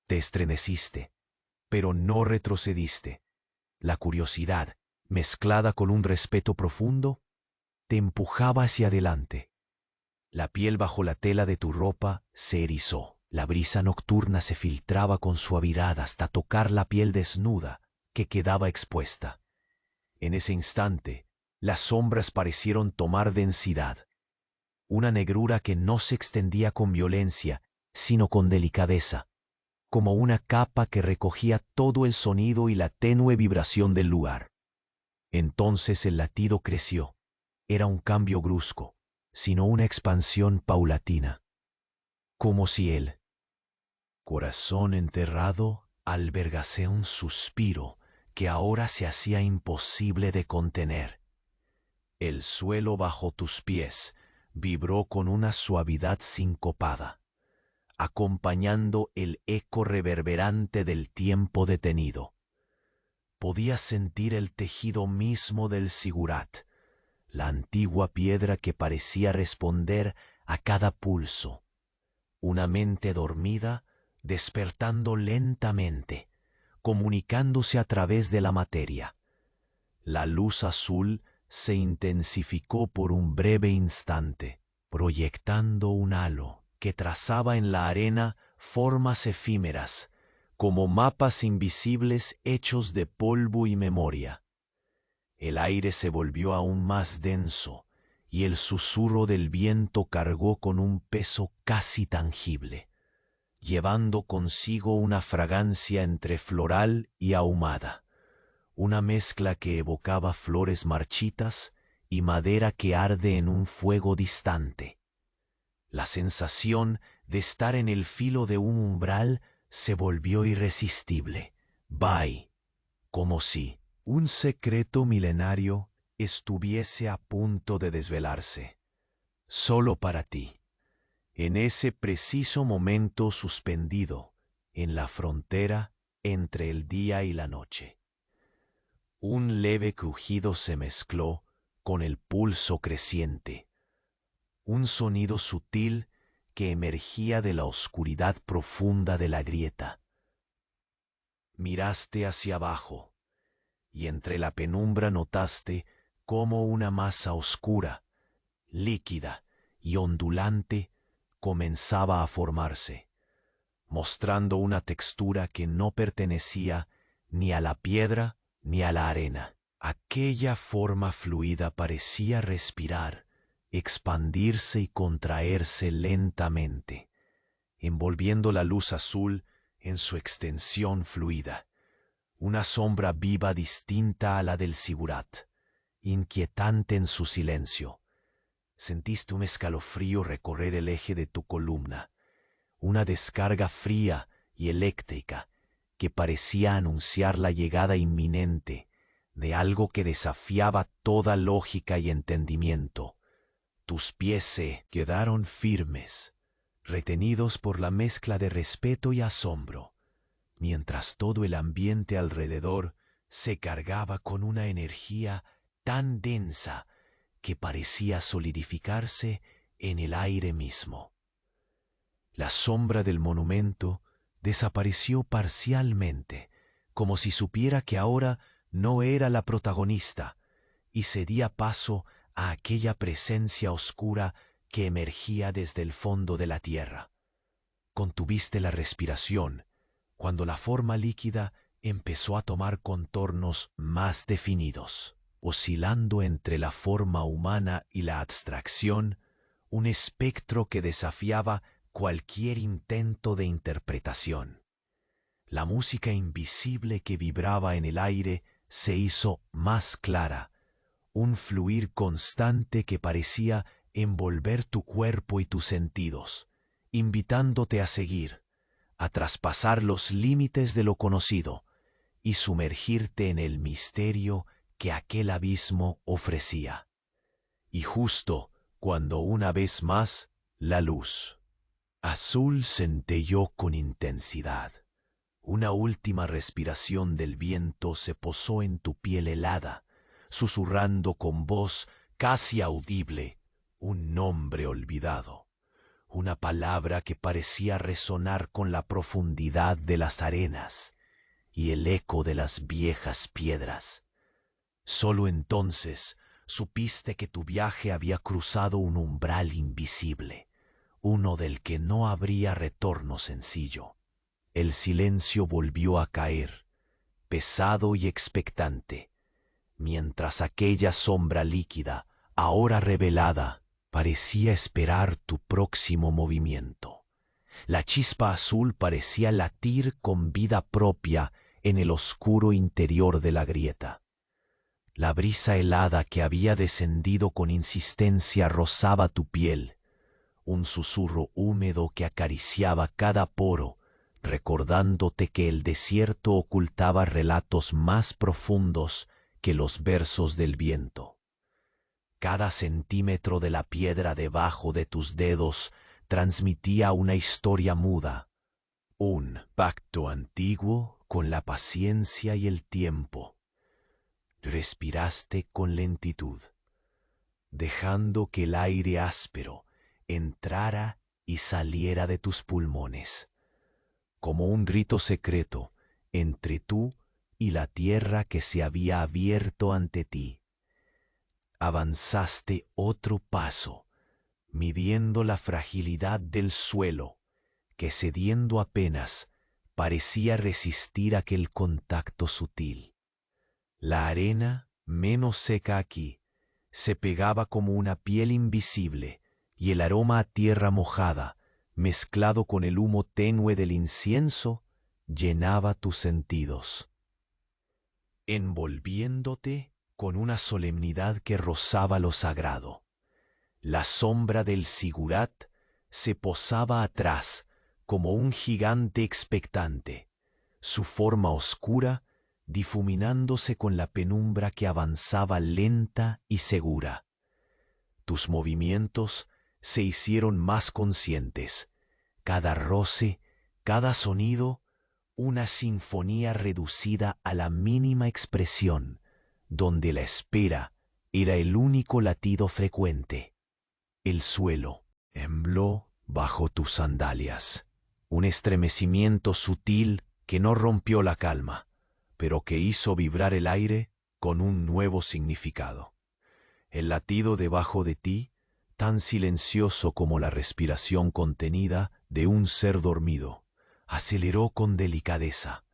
Te estremeciste, pero no retrocediste. La curiosidad, mezclada con un respeto profundo, te empujaba hacia adelante. La piel bajo la tela de tu ropa se erizó. La brisa nocturna se filtraba con suavidad hasta tocar la piel desnuda que quedaba expuesta. En ese instante, las sombras parecieron tomar densidad, una negrura que no se extendía con violencia, sino con delicadeza, como una capa que recogía todo el sonido y la tenue vibración del lugar. Entonces el latido creció. Era un cambio brusco, sino una expansión paulatina, como si el corazón enterrado albergase un suspiro que ahora se hacía imposible de contener. El suelo bajo tus pies vibró con una suavidad sincopada, acompañando el eco reverberante del tiempo detenido. Podías sentir el tejido mismo del sigurat, la antigua piedra que parecía responder a cada pulso. Una mente dormida despertando lentamente, comunicándose a través de la materia. La luz azul se intensificó por un breve instante, proyectando un halo que trazaba en la arena formas efímeras, como mapas invisibles hechos de polvo y memoria. El aire se volvió aún más denso y el susurro del viento cargó con un peso casi tangible, llevando consigo una fragancia entre floral y ahumada, una mezcla que evocaba flores marchitas y madera que arde en un fuego distante. La sensación de estar en el filo de un umbral se volvió irresistible, como si un secreto milenario estuviese a punto de desvelarse, solo para ti, en ese preciso momento suspendido en la frontera entre el día y la noche. Un leve crujido se mezcló con el pulso creciente, un sonido sutil que emergía de la oscuridad profunda de la grieta. Miraste hacia abajo, y entre la penumbra notaste cómo una masa oscura, líquida y ondulante comenzaba a formarse, mostrando una textura que no pertenecía ni a la piedra ni a la arena. Aquella forma fluida parecía respirar, expandirse y contraerse lentamente, envolviendo la luz azul en su extensión fluida. Una sombra viva distinta a la del sigurat, inquietante en su silencio. Sentiste un escalofrío recorrer el eje de tu columna, una descarga fría y eléctrica que parecía anunciar la llegada inminente de algo que desafiaba toda lógica y entendimiento. Tus pies se quedaron firmes, retenidos por la mezcla de respeto y asombro, mientras todo el ambiente alrededor se cargaba con una energía tan densa que parecía solidificarse en el aire mismo. La sombra del monumento desapareció parcialmente, como si supiera que ahora no era la protagonista, y cedía paso a aquella presencia oscura que emergía desde el fondo de la tierra. Contuviste la respiración cuando la forma líquida empezó a tomar contornos más definidos, oscilando entre la forma humana y la abstracción, un espectro que desafiaba cualquier intento de interpretación. La música invisible que vibraba en el aire se hizo más clara, un fluir constante que parecía envolver tu cuerpo y tus sentidos, invitándote a seguir, a traspasar los límites de lo conocido y sumergirte en el misterio que aquel abismo ofrecía. Y justo cuando una vez más la luz azul centelló con intensidad, una última respiración del viento se posó en tu piel helada, susurrando con voz casi audible un nombre olvidado, una palabra que parecía resonar con la profundidad de las arenas y el eco de las viejas piedras. Solo entonces supiste que tu viaje había cruzado un umbral invisible, uno del que no habría retorno sencillo. El silencio volvió a caer, pesado y expectante, mientras aquella sombra líquida, ahora revelada, parecía esperar tu próximo movimiento. La chispa azul parecía latir con vida propia en el oscuro interior de la grieta. La brisa helada que había descendido con insistencia rozaba tu piel, un susurro húmedo que acariciaba cada poro, recordándote que el desierto ocultaba relatos más profundos que los versos del viento. Cada centímetro de la piedra debajo de tus dedos transmitía una historia muda, un pacto antiguo con la paciencia y el tiempo. Respiraste con lentitud, dejando que el aire áspero entrara y saliera de tus pulmones, como un rito secreto entre tú y la tierra que se había abierto ante ti. Avanzaste otro paso, midiendo la fragilidad del suelo, que cediendo apenas parecía resistir aquel contacto sutil. La arena, menos seca aquí, se pegaba como una piel invisible, y el aroma a tierra mojada, mezclado con el humo tenue del incienso, llenaba tus sentidos, envolviéndote con una solemnidad que rozaba lo sagrado. La sombra del sigurat se posaba atrás como un gigante expectante, su forma oscura difuminándose con la penumbra que avanzaba lenta y segura. Tus movimientos se hicieron más conscientes, cada roce, cada sonido, una sinfonía reducida a la mínima expresión, donde la espera era el único latido frecuente. El suelo tembló bajo tus sandalias, un estremecimiento sutil que no rompió la calma, pero que hizo vibrar el aire con un nuevo significado. El latido debajo de ti, tan silencioso como la respiración contenida de un ser dormido, aceleró con delicadeza,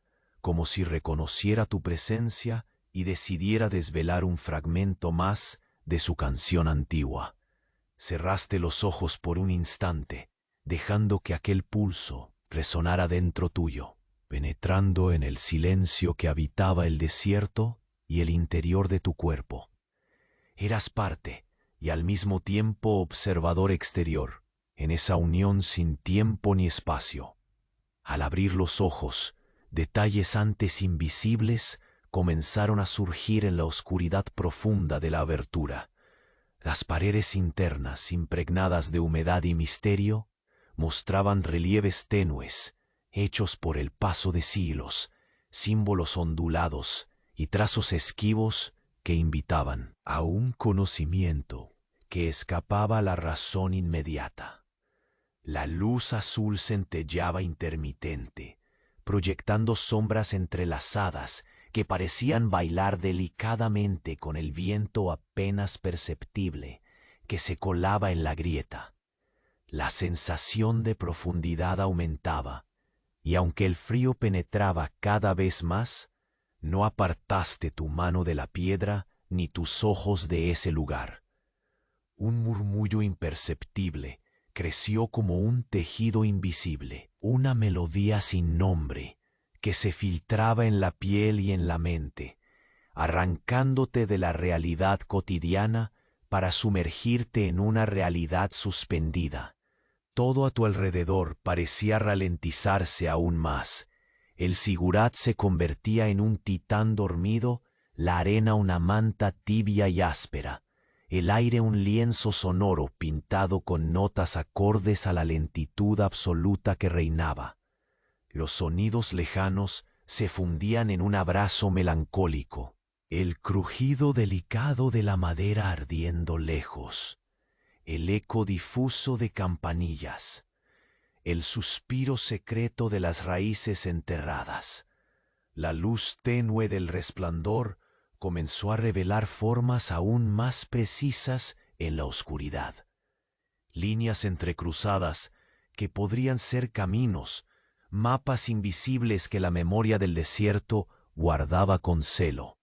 como si reconociera tu presencia y decidiera desvelar un fragmento más de su canción antigua. Cerraste los ojos por un instante, dejando que aquel pulso resonara dentro tuyo, penetrando en el silencio que habitaba el desierto y el interior de tu cuerpo. Eras parte y al mismo tiempo observador exterior, en esa unión sin tiempo ni espacio. Al abrir los ojos, detalles antes invisibles comenzaron a surgir en la oscuridad profunda de la abertura. Las paredes internas, impregnadas de humedad y misterio, mostraban relieves tenues, hechos por el paso de siglos, símbolos ondulados y trazos esquivos que invitaban a un conocimiento que escapaba a la razón inmediata. La luz azul centelleaba intermitente, proyectando sombras entrelazadas que parecían bailar delicadamente con el viento apenas perceptible que se colaba en la grieta. La sensación de profundidad aumentaba, y aunque el frío penetraba cada vez más, no apartaste tu mano de la piedra ni tus ojos de ese lugar. Un murmullo imperceptible creció como un tejido invisible, una melodía sin nombre que se filtraba en la piel y en la mente, arrancándote de la realidad cotidiana para sumergirte en una realidad suspendida. Todo a tu alrededor parecía ralentizarse aún más. El sigurat se convertía en un titán dormido, la arena una manta tibia y áspera, el aire un lienzo sonoro pintado con notas acordes a la lentitud absoluta que reinaba. Los sonidos lejanos se fundían en un abrazo melancólico, el crujido delicado de la madera ardiendo lejos, el eco difuso de campanillas, el suspiro secreto de las raíces enterradas. La luz tenue del resplandor comenzó a revelar formas aún más precisas en la oscuridad. Líneas entrecruzadas que podrían ser caminos, mapas invisibles que la memoria del desierto guardaba con celo.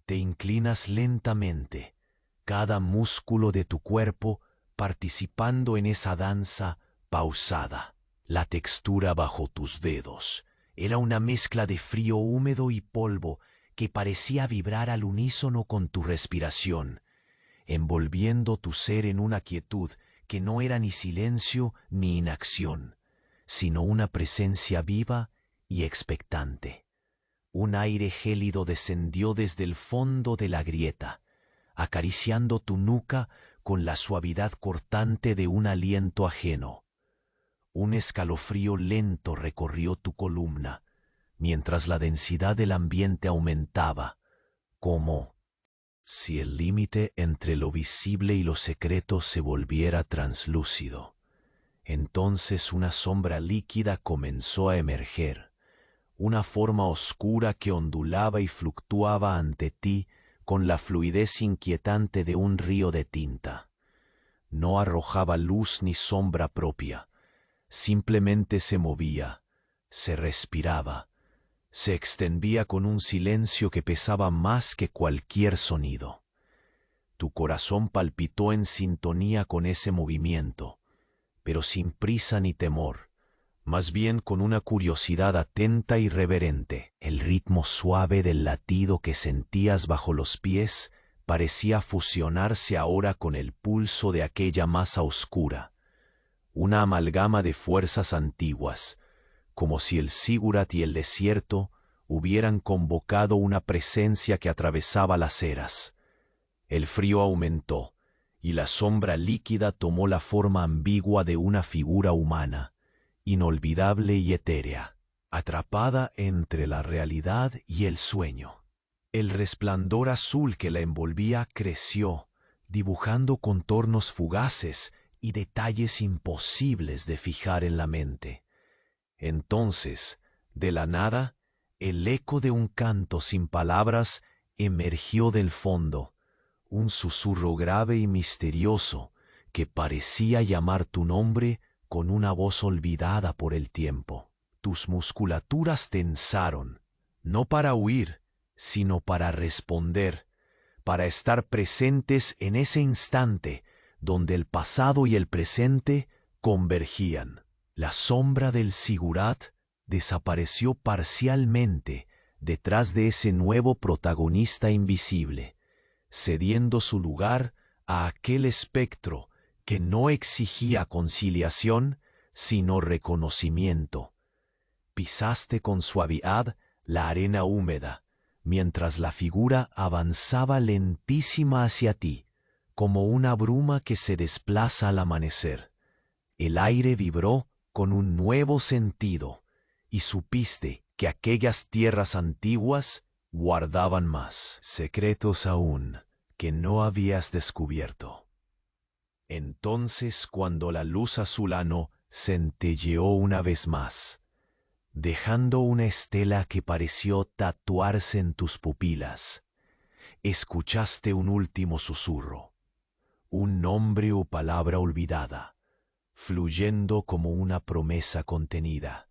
Te inclinas lentamente, cada músculo de tu cuerpo participando en esa danza pausada. La textura bajo tus dedos era una mezcla de frío húmedo y polvo que parecía vibrar al unísono con tu respiración, envolviendo tu ser en una quietud que no era ni silencio ni inacción, sino una presencia viva y expectante. Un aire gélido descendió desde el fondo de la grieta, acariciando tu nuca con la suavidad cortante de un aliento ajeno. Un escalofrío lento recorrió tu columna, mientras la densidad del ambiente aumentaba, como si el límite entre lo visible y lo secreto se volviera translúcido. Entonces una sombra líquida comenzó a emerger, una forma oscura que ondulaba y fluctuaba ante ti con la fluidez inquietante de un río de tinta. No arrojaba luz ni sombra propia, simplemente se movía, se respiraba, se extendía con un silencio que pesaba más que cualquier sonido. Tu corazón palpitó en sintonía con ese movimiento, pero sin prisa ni temor, más bien con una curiosidad atenta y reverente. El ritmo suave del latido que sentías bajo los pies parecía fusionarse ahora con el pulso de aquella masa oscura, una amalgama de fuerzas antiguas, como si el Sigurat y el desierto hubieran convocado una presencia que atravesaba las eras. El frío aumentó, y la sombra líquida tomó la forma ambigua de una figura humana, inolvidable y etérea, atrapada entre la realidad y el sueño. El resplandor azul que la envolvía creció, dibujando contornos fugaces y detalles imposibles de fijar en la mente. Entonces, de la nada, el eco de un canto sin palabras emergió del fondo, un susurro grave y misterioso que parecía llamar tu nombre con una voz olvidada por el tiempo. Tus musculaturas tensaron, no para huir, sino para responder, para estar presentes en ese instante donde el pasado y el presente convergían. La sombra del Sigurat desapareció parcialmente detrás de ese nuevo protagonista invisible, cediendo su lugar a aquel espectro que no exigía conciliación, sino reconocimiento. Pisaste con suavidad la arena húmeda, mientras la figura avanzaba lentísima hacia ti, como una bruma que se desplaza al amanecer. El aire vibró con un nuevo sentido, y supiste que aquellas tierras antiguas guardaban más secretos aún que no habías descubierto. Entonces, cuando la luz azulano centelleó una vez más, dejando una estela que pareció tatuarse en tus pupilas, escuchaste un último susurro, un nombre o palabra olvidada, fluyendo como una promesa contenida.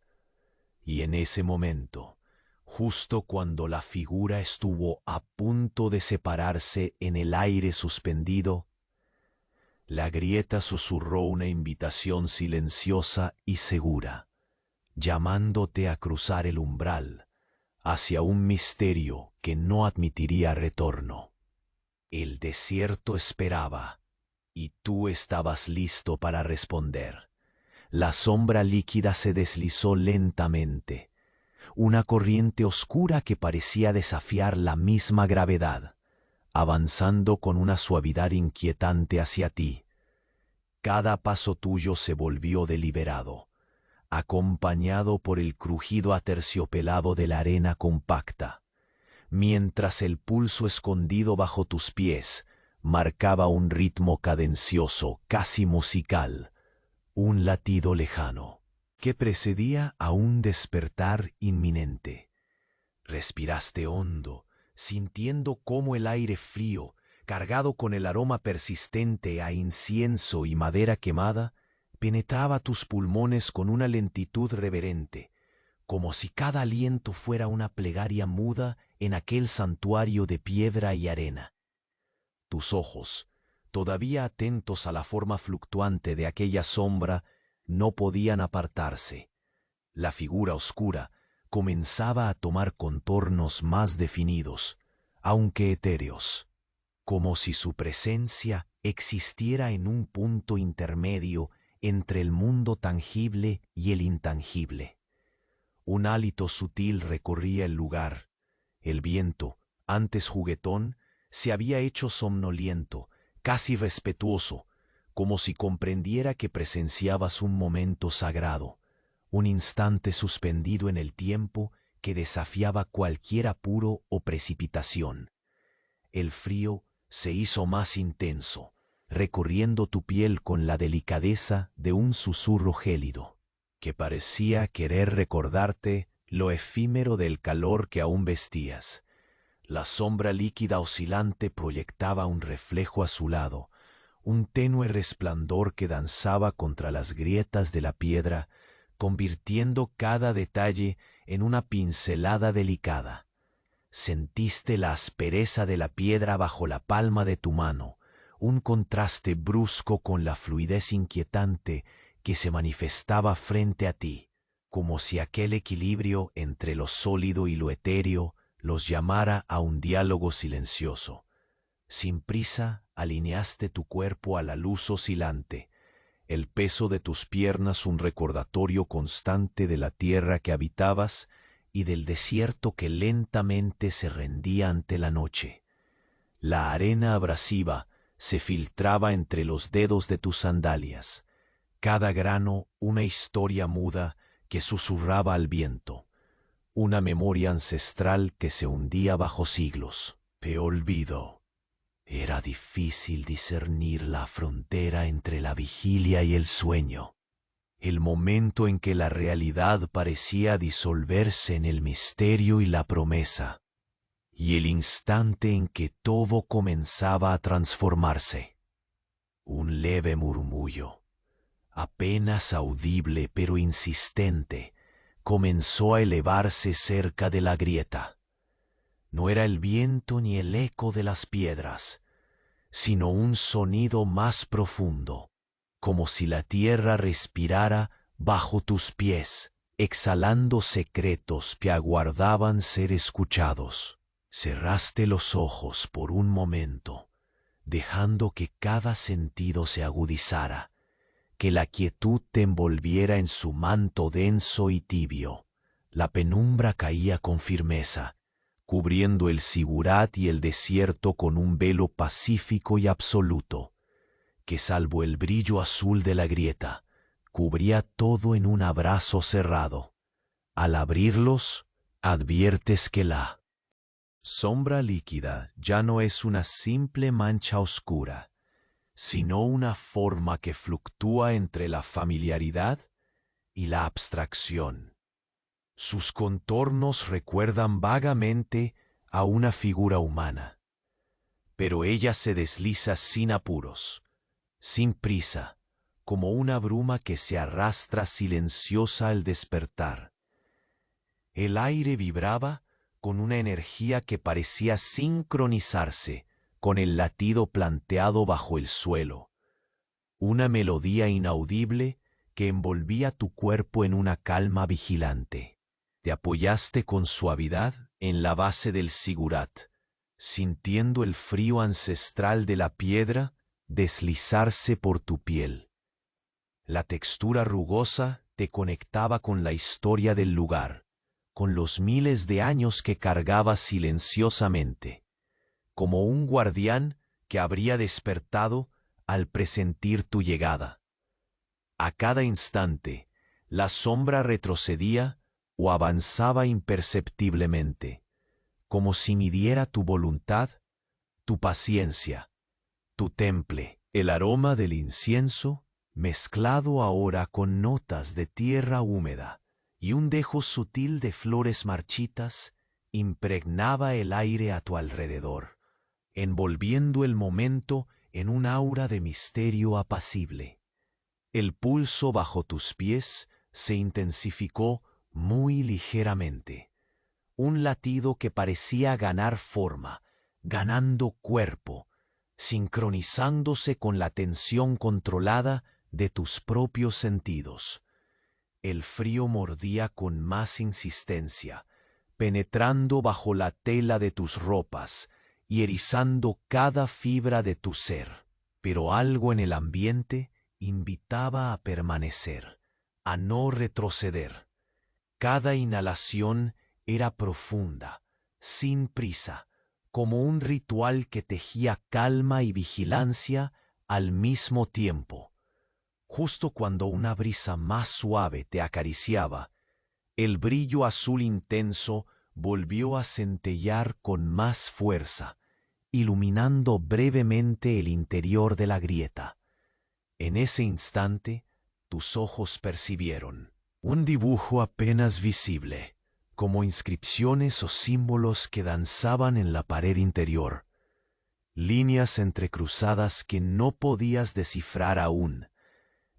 Y en ese momento, justo cuando la figura estuvo a punto de separarse en el aire suspendido, la grieta susurró una invitación silenciosa y segura, llamándote a cruzar el umbral hacia un misterio que no admitiría retorno. El desierto esperaba, y tú estabas listo para responder. La sombra líquida se deslizó lentamente, una corriente oscura que parecía desafiar la misma gravedad, avanzando con una suavidad inquietante hacia ti. Cada paso tuyo se volvió deliberado, acompañado por el crujido aterciopelado de la arena compacta, mientras el pulso escondido bajo tus pies marcaba un ritmo cadencioso, casi musical, un latido lejano, que precedía a un despertar inminente. Respiraste hondo, sintiendo cómo el aire frío, cargado con el aroma persistente a incienso y madera quemada, penetraba tus pulmones con una lentitud reverente, como si cada aliento fuera una plegaria muda en aquel santuario de piedra y arena. Tus ojos, todavía atentos a la forma fluctuante de aquella sombra, no podían apartarse. La figura oscura comenzaba a tomar contornos más definidos, aunque etéreos, como si su presencia existiera en un punto intermedio entre el mundo tangible y el intangible. Un hálito sutil recorría el lugar. El viento, antes juguetón, se había hecho somnoliento, casi respetuoso, como si comprendiera que presenciabas un momento sagrado, un instante suspendido en el tiempo que desafiaba cualquier apuro o precipitación. El frío se hizo más intenso, recorriendo tu piel con la delicadeza de un susurro gélido, que parecía querer recordarte lo efímero del calor que aún vestías. La sombra líquida oscilante proyectaba un reflejo azulado, un tenue resplandor que danzaba contra las grietas de la piedra, convirtiendo cada detalle en una pincelada delicada. Sentiste la aspereza de la piedra bajo la palma de tu mano, un contraste brusco con la fluidez inquietante que se manifestaba frente a ti, como si aquel equilibrio entre lo sólido y lo etéreo los llamara a un diálogo silencioso. Sin prisa, alineaste tu cuerpo a la luz oscilante, el peso de tus piernas un recordatorio constante de la tierra que habitabas y del desierto que lentamente se rendía ante la noche. La arena abrasiva se filtraba entre los dedos de tus sandalias, cada grano una historia muda que susurraba al viento, una memoria ancestral que se hundía bajo siglos. Te olvido. Era difícil discernir la frontera entre la vigilia y el sueño, el momento en que la realidad parecía disolverse en el misterio y la promesa, y el instante en que todo comenzaba a transformarse. Un leve murmullo, apenas audible pero insistente, comenzó a elevarse cerca de la grieta. No era el viento ni el eco de las piedras, sino un sonido más profundo, como si la tierra respirara bajo tus pies, exhalando secretos que aguardaban ser escuchados. Cerraste los ojos por un momento, dejando que cada sentido se agudizara, que la quietud te envolviera en su manto denso y tibio. La penumbra caía con firmeza, cubriendo el sigurat y el desierto con un velo pacífico y absoluto, que salvo el brillo azul de la grieta, cubría todo en un abrazo cerrado. Al abrirlos, adviertes que la sombra líquida ya no es una simple mancha oscura, sino una forma que fluctúa entre la familiaridad y la abstracción. Sus contornos recuerdan vagamente a una figura humana, pero ella se desliza sin apuros, sin prisa, como una bruma que se arrastra silenciosa al despertar. El aire vibraba con una energía que parecía sincronizarse con el latido planteado bajo el suelo, una melodía inaudible que envolvía tu cuerpo en una calma vigilante. Te apoyaste con suavidad en la base del sigurat, sintiendo el frío ancestral de la piedra deslizarse por tu piel. La textura rugosa te conectaba con la historia del lugar, con los miles de años que cargabas silenciosamente, como un guardián que habría despertado al presentir tu llegada. A cada instante, la sombra retrocedía o avanzaba imperceptiblemente, como si midiera tu voluntad, tu paciencia, tu temple. El aroma del incienso, mezclado ahora con notas de tierra húmeda y un dejo sutil de flores marchitas, impregnaba el aire a tu alrededor, envolviendo el momento en un aura de misterio apacible. El pulso bajo tus pies se intensificó muy ligeramente, un latido que parecía ganar forma, ganando cuerpo, sincronizándose con la tensión controlada de tus propios sentidos. El frío mordía con más insistencia, penetrando bajo la tela de tus ropas y erizando cada fibra de tu ser. Pero algo en el ambiente invitaba a permanecer, a no retroceder. Cada inhalación era profunda, sin prisa, como un ritual que tejía calma y vigilancia al mismo tiempo. Justo cuando una brisa más suave te acariciaba, el brillo azul intenso volvió a centellear con más fuerza, iluminando brevemente el interior de la grieta. En ese instante, tus ojos percibieron un dibujo apenas visible, como inscripciones o símbolos que danzaban en la pared interior, líneas entrecruzadas que no podías descifrar aún,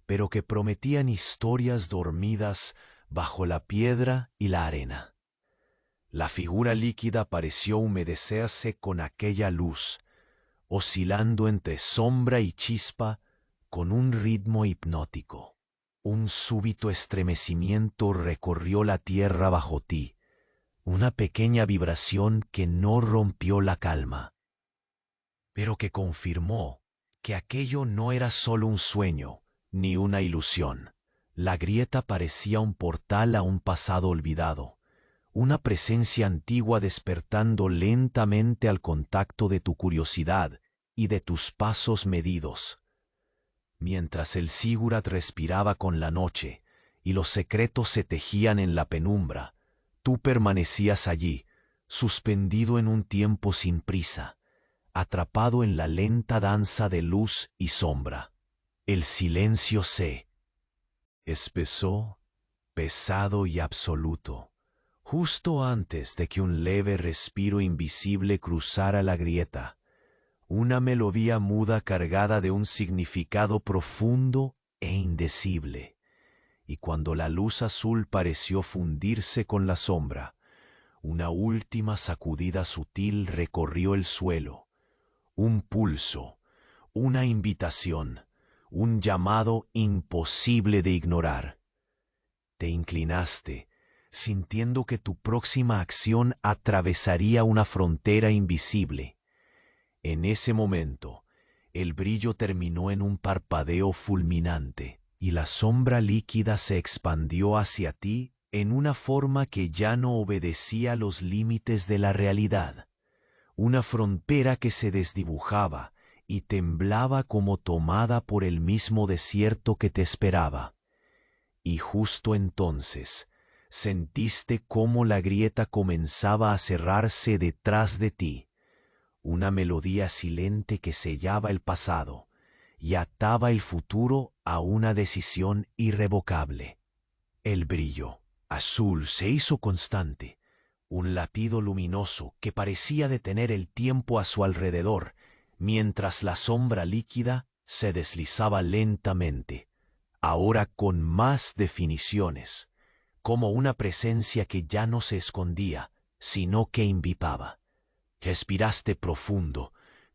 pero que prometían historias dormidas bajo la piedra y la arena. La figura líquida pareció humedecerse con aquella luz, oscilando entre sombra y chispa con un ritmo hipnótico. Un súbito estremecimiento recorrió la tierra bajo ti, una pequeña vibración que no rompió la calma, pero que confirmó que aquello no era solo un sueño ni una ilusión. La grieta parecía un portal a un pasado olvidado, una presencia antigua despertando lentamente al contacto de tu curiosidad y de tus pasos medidos. Mientras el Sigurat respiraba con la noche y los secretos se tejían en la penumbra, tú permanecías allí, suspendido en un tiempo sin prisa, atrapado en la lenta danza de luz y sombra. El silencio se espesó, pesado y absoluto, justo antes de que un leve respiro invisible cruzara la grieta. Una melodía muda cargada de un significado profundo e indecible. Y cuando la luz azul pareció fundirse con la sombra, una última sacudida sutil recorrió el suelo. Un pulso, una invitación, un llamado imposible de ignorar. Te inclinaste, sintiendo que tu próxima acción atravesaría una frontera invisible. En ese momento, el brillo terminó en un parpadeo fulminante, y la sombra líquida se expandió hacia ti en una forma que ya no obedecía los límites de la realidad. Una frontera que se desdibujaba y temblaba como tomada por el mismo desierto que te esperaba. Y justo entonces, sentiste cómo la grieta comenzaba a cerrarse detrás de ti. Una melodía silente que sellaba el pasado y ataba el futuro a una decisión irrevocable. El brillo azul se hizo constante, un latido luminoso que parecía detener el tiempo a su alrededor, mientras la sombra líquida se deslizaba lentamente, ahora con más definiciones, como una presencia que ya no se escondía, sino que invitaba. Respiraste profundo,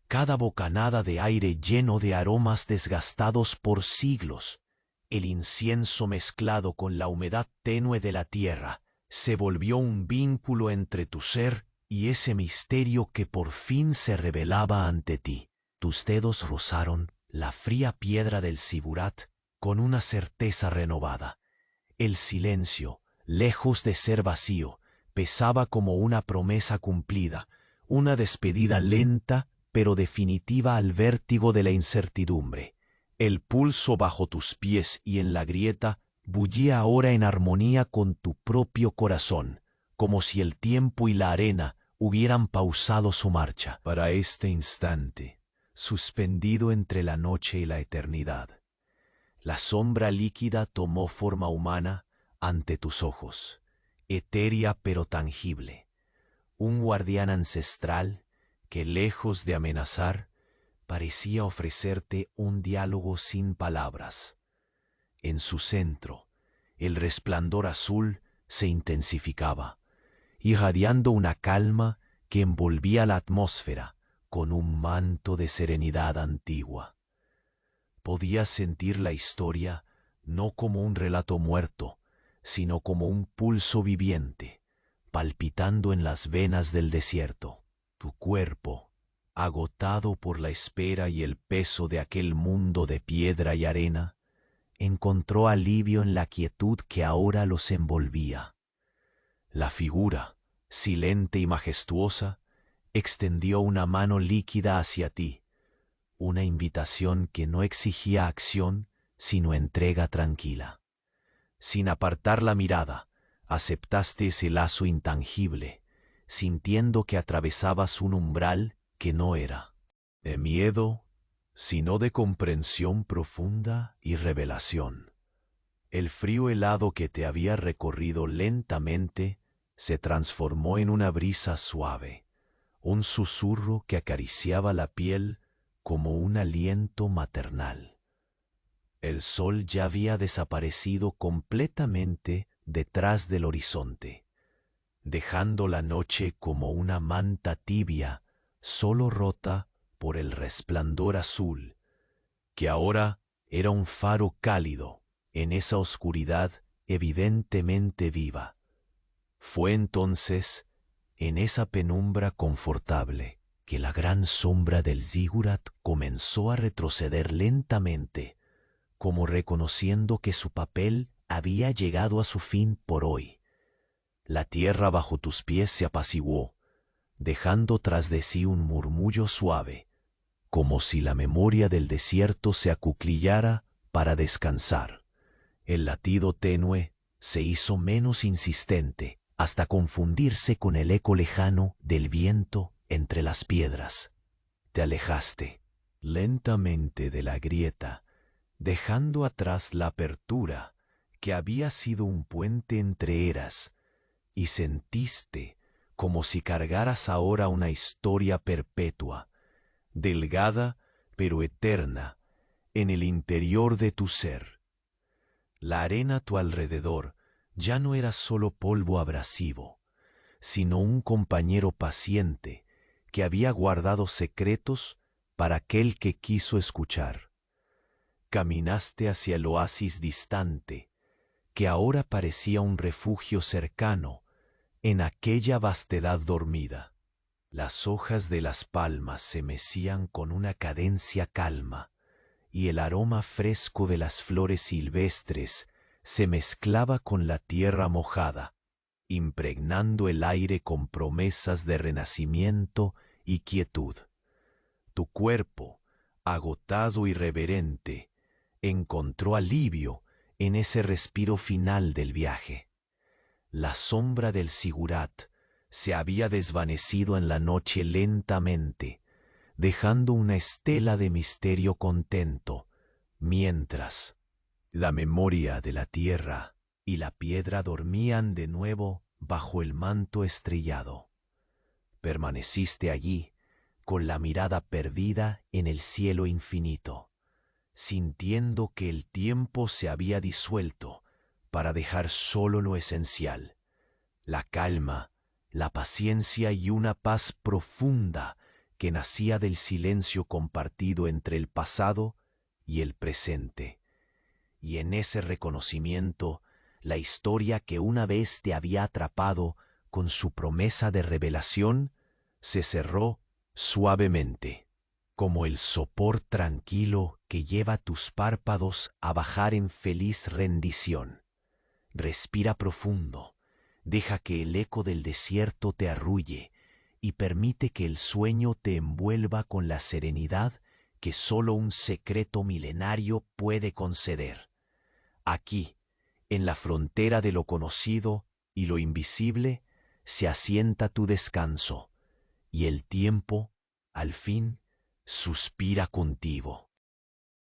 cada bocanada de aire lleno de aromas desgastados por siglos. El incienso mezclado con la humedad tenue de la tierra se volvió un vínculo entre tu ser y ese misterio que por fin se revelaba ante ti. Tus dedos rozaron la fría piedra del Sigurat con una certeza renovada. El silencio, lejos de ser vacío, pesaba como una promesa cumplida, una despedida lenta pero definitiva al vértigo de la incertidumbre. El pulso bajo tus pies y en la grieta bullía ahora en armonía con tu propio corazón, como si el tiempo y la arena hubieran pausado su marcha. Para este instante, suspendido entre la noche y la eternidad, la sombra líquida tomó forma humana ante tus ojos, etérea pero tangible. Un guardián ancestral que, lejos de amenazar, parecía ofrecerte un diálogo sin palabras. En su centro, el resplandor azul se intensificaba, irradiando una calma que envolvía la atmósfera con un manto de serenidad antigua. Podías sentir la historia no como un relato muerto, sino como un pulso viviente, palpitando en las venas del desierto. Tu cuerpo, agotado por la espera y el peso de aquel mundo de piedra y arena, encontró alivio en la quietud que ahora los envolvía. La figura, silente y majestuosa, extendió una mano líquida hacia ti, una invitación que no exigía acción, sino entrega tranquila. Sin apartar la mirada, aceptaste ese lazo intangible, sintiendo que atravesabas un umbral que no era de miedo, sino de comprensión profunda y revelación. El frío helado que te había recorrido lentamente se transformó en una brisa suave, un susurro que acariciaba la piel como un aliento maternal. El sol ya había desaparecido completamente detrás del horizonte, dejando la noche como una manta tibia, solo rota por el resplandor azul, que ahora era un faro cálido en esa oscuridad evidentemente viva. Fue entonces, en esa penumbra confortable, que la gran sombra del zigurat comenzó a retroceder lentamente, como reconociendo que su papel había llegado a su fin por hoy. La tierra bajo tus pies se apaciguó, dejando tras de sí un murmullo suave, como si la memoria del desierto se acuclillara para descansar. El latido tenue se hizo menos insistente hasta confundirse con el eco lejano del viento entre las piedras. Te alejaste lentamente de la grieta, dejando atrás la apertura que había sido un puente entre eras, y sentiste como si cargaras ahora una historia perpetua, delgada pero eterna, en el interior de tu ser. La arena a tu alrededor ya no era solo polvo abrasivo, sino un compañero paciente que había guardado secretos para aquel que quiso escuchar. Caminaste hacia el oasis distante, que ahora parecía un refugio cercano en aquella vastedad dormida. Las hojas de las palmas se mecían con una cadencia calma, y el aroma fresco de las flores silvestres se mezclaba con la tierra mojada, impregnando el aire con promesas de renacimiento y quietud. Tu cuerpo, agotado y reverente, encontró alivio en ese respiro final del viaje. La sombra del zigurat se había desvanecido en la noche lentamente, dejando una estela de misterio contento, mientras la memoria de la tierra y la piedra dormían de nuevo bajo el manto estrellado. Permaneciste allí, con la mirada perdida en el cielo infinito, sintiendo que el tiempo se había disuelto para dejar solo lo esencial, la calma, la paciencia y una paz profunda que nacía del silencio compartido entre el pasado y el presente. Y en ese reconocimiento, la historia que una vez te había atrapado con su promesa de revelación se cerró suavemente, como el sopor tranquilo que lleva tus párpados a bajar en feliz rendición. Respira profundo, deja que el eco del desierto te arrulle y permite que el sueño te envuelva con la serenidad que solo un secreto milenario puede conceder. Aquí, en la frontera de lo conocido y lo invisible, se asienta tu descanso, y el tiempo, al fin, suspira contigo.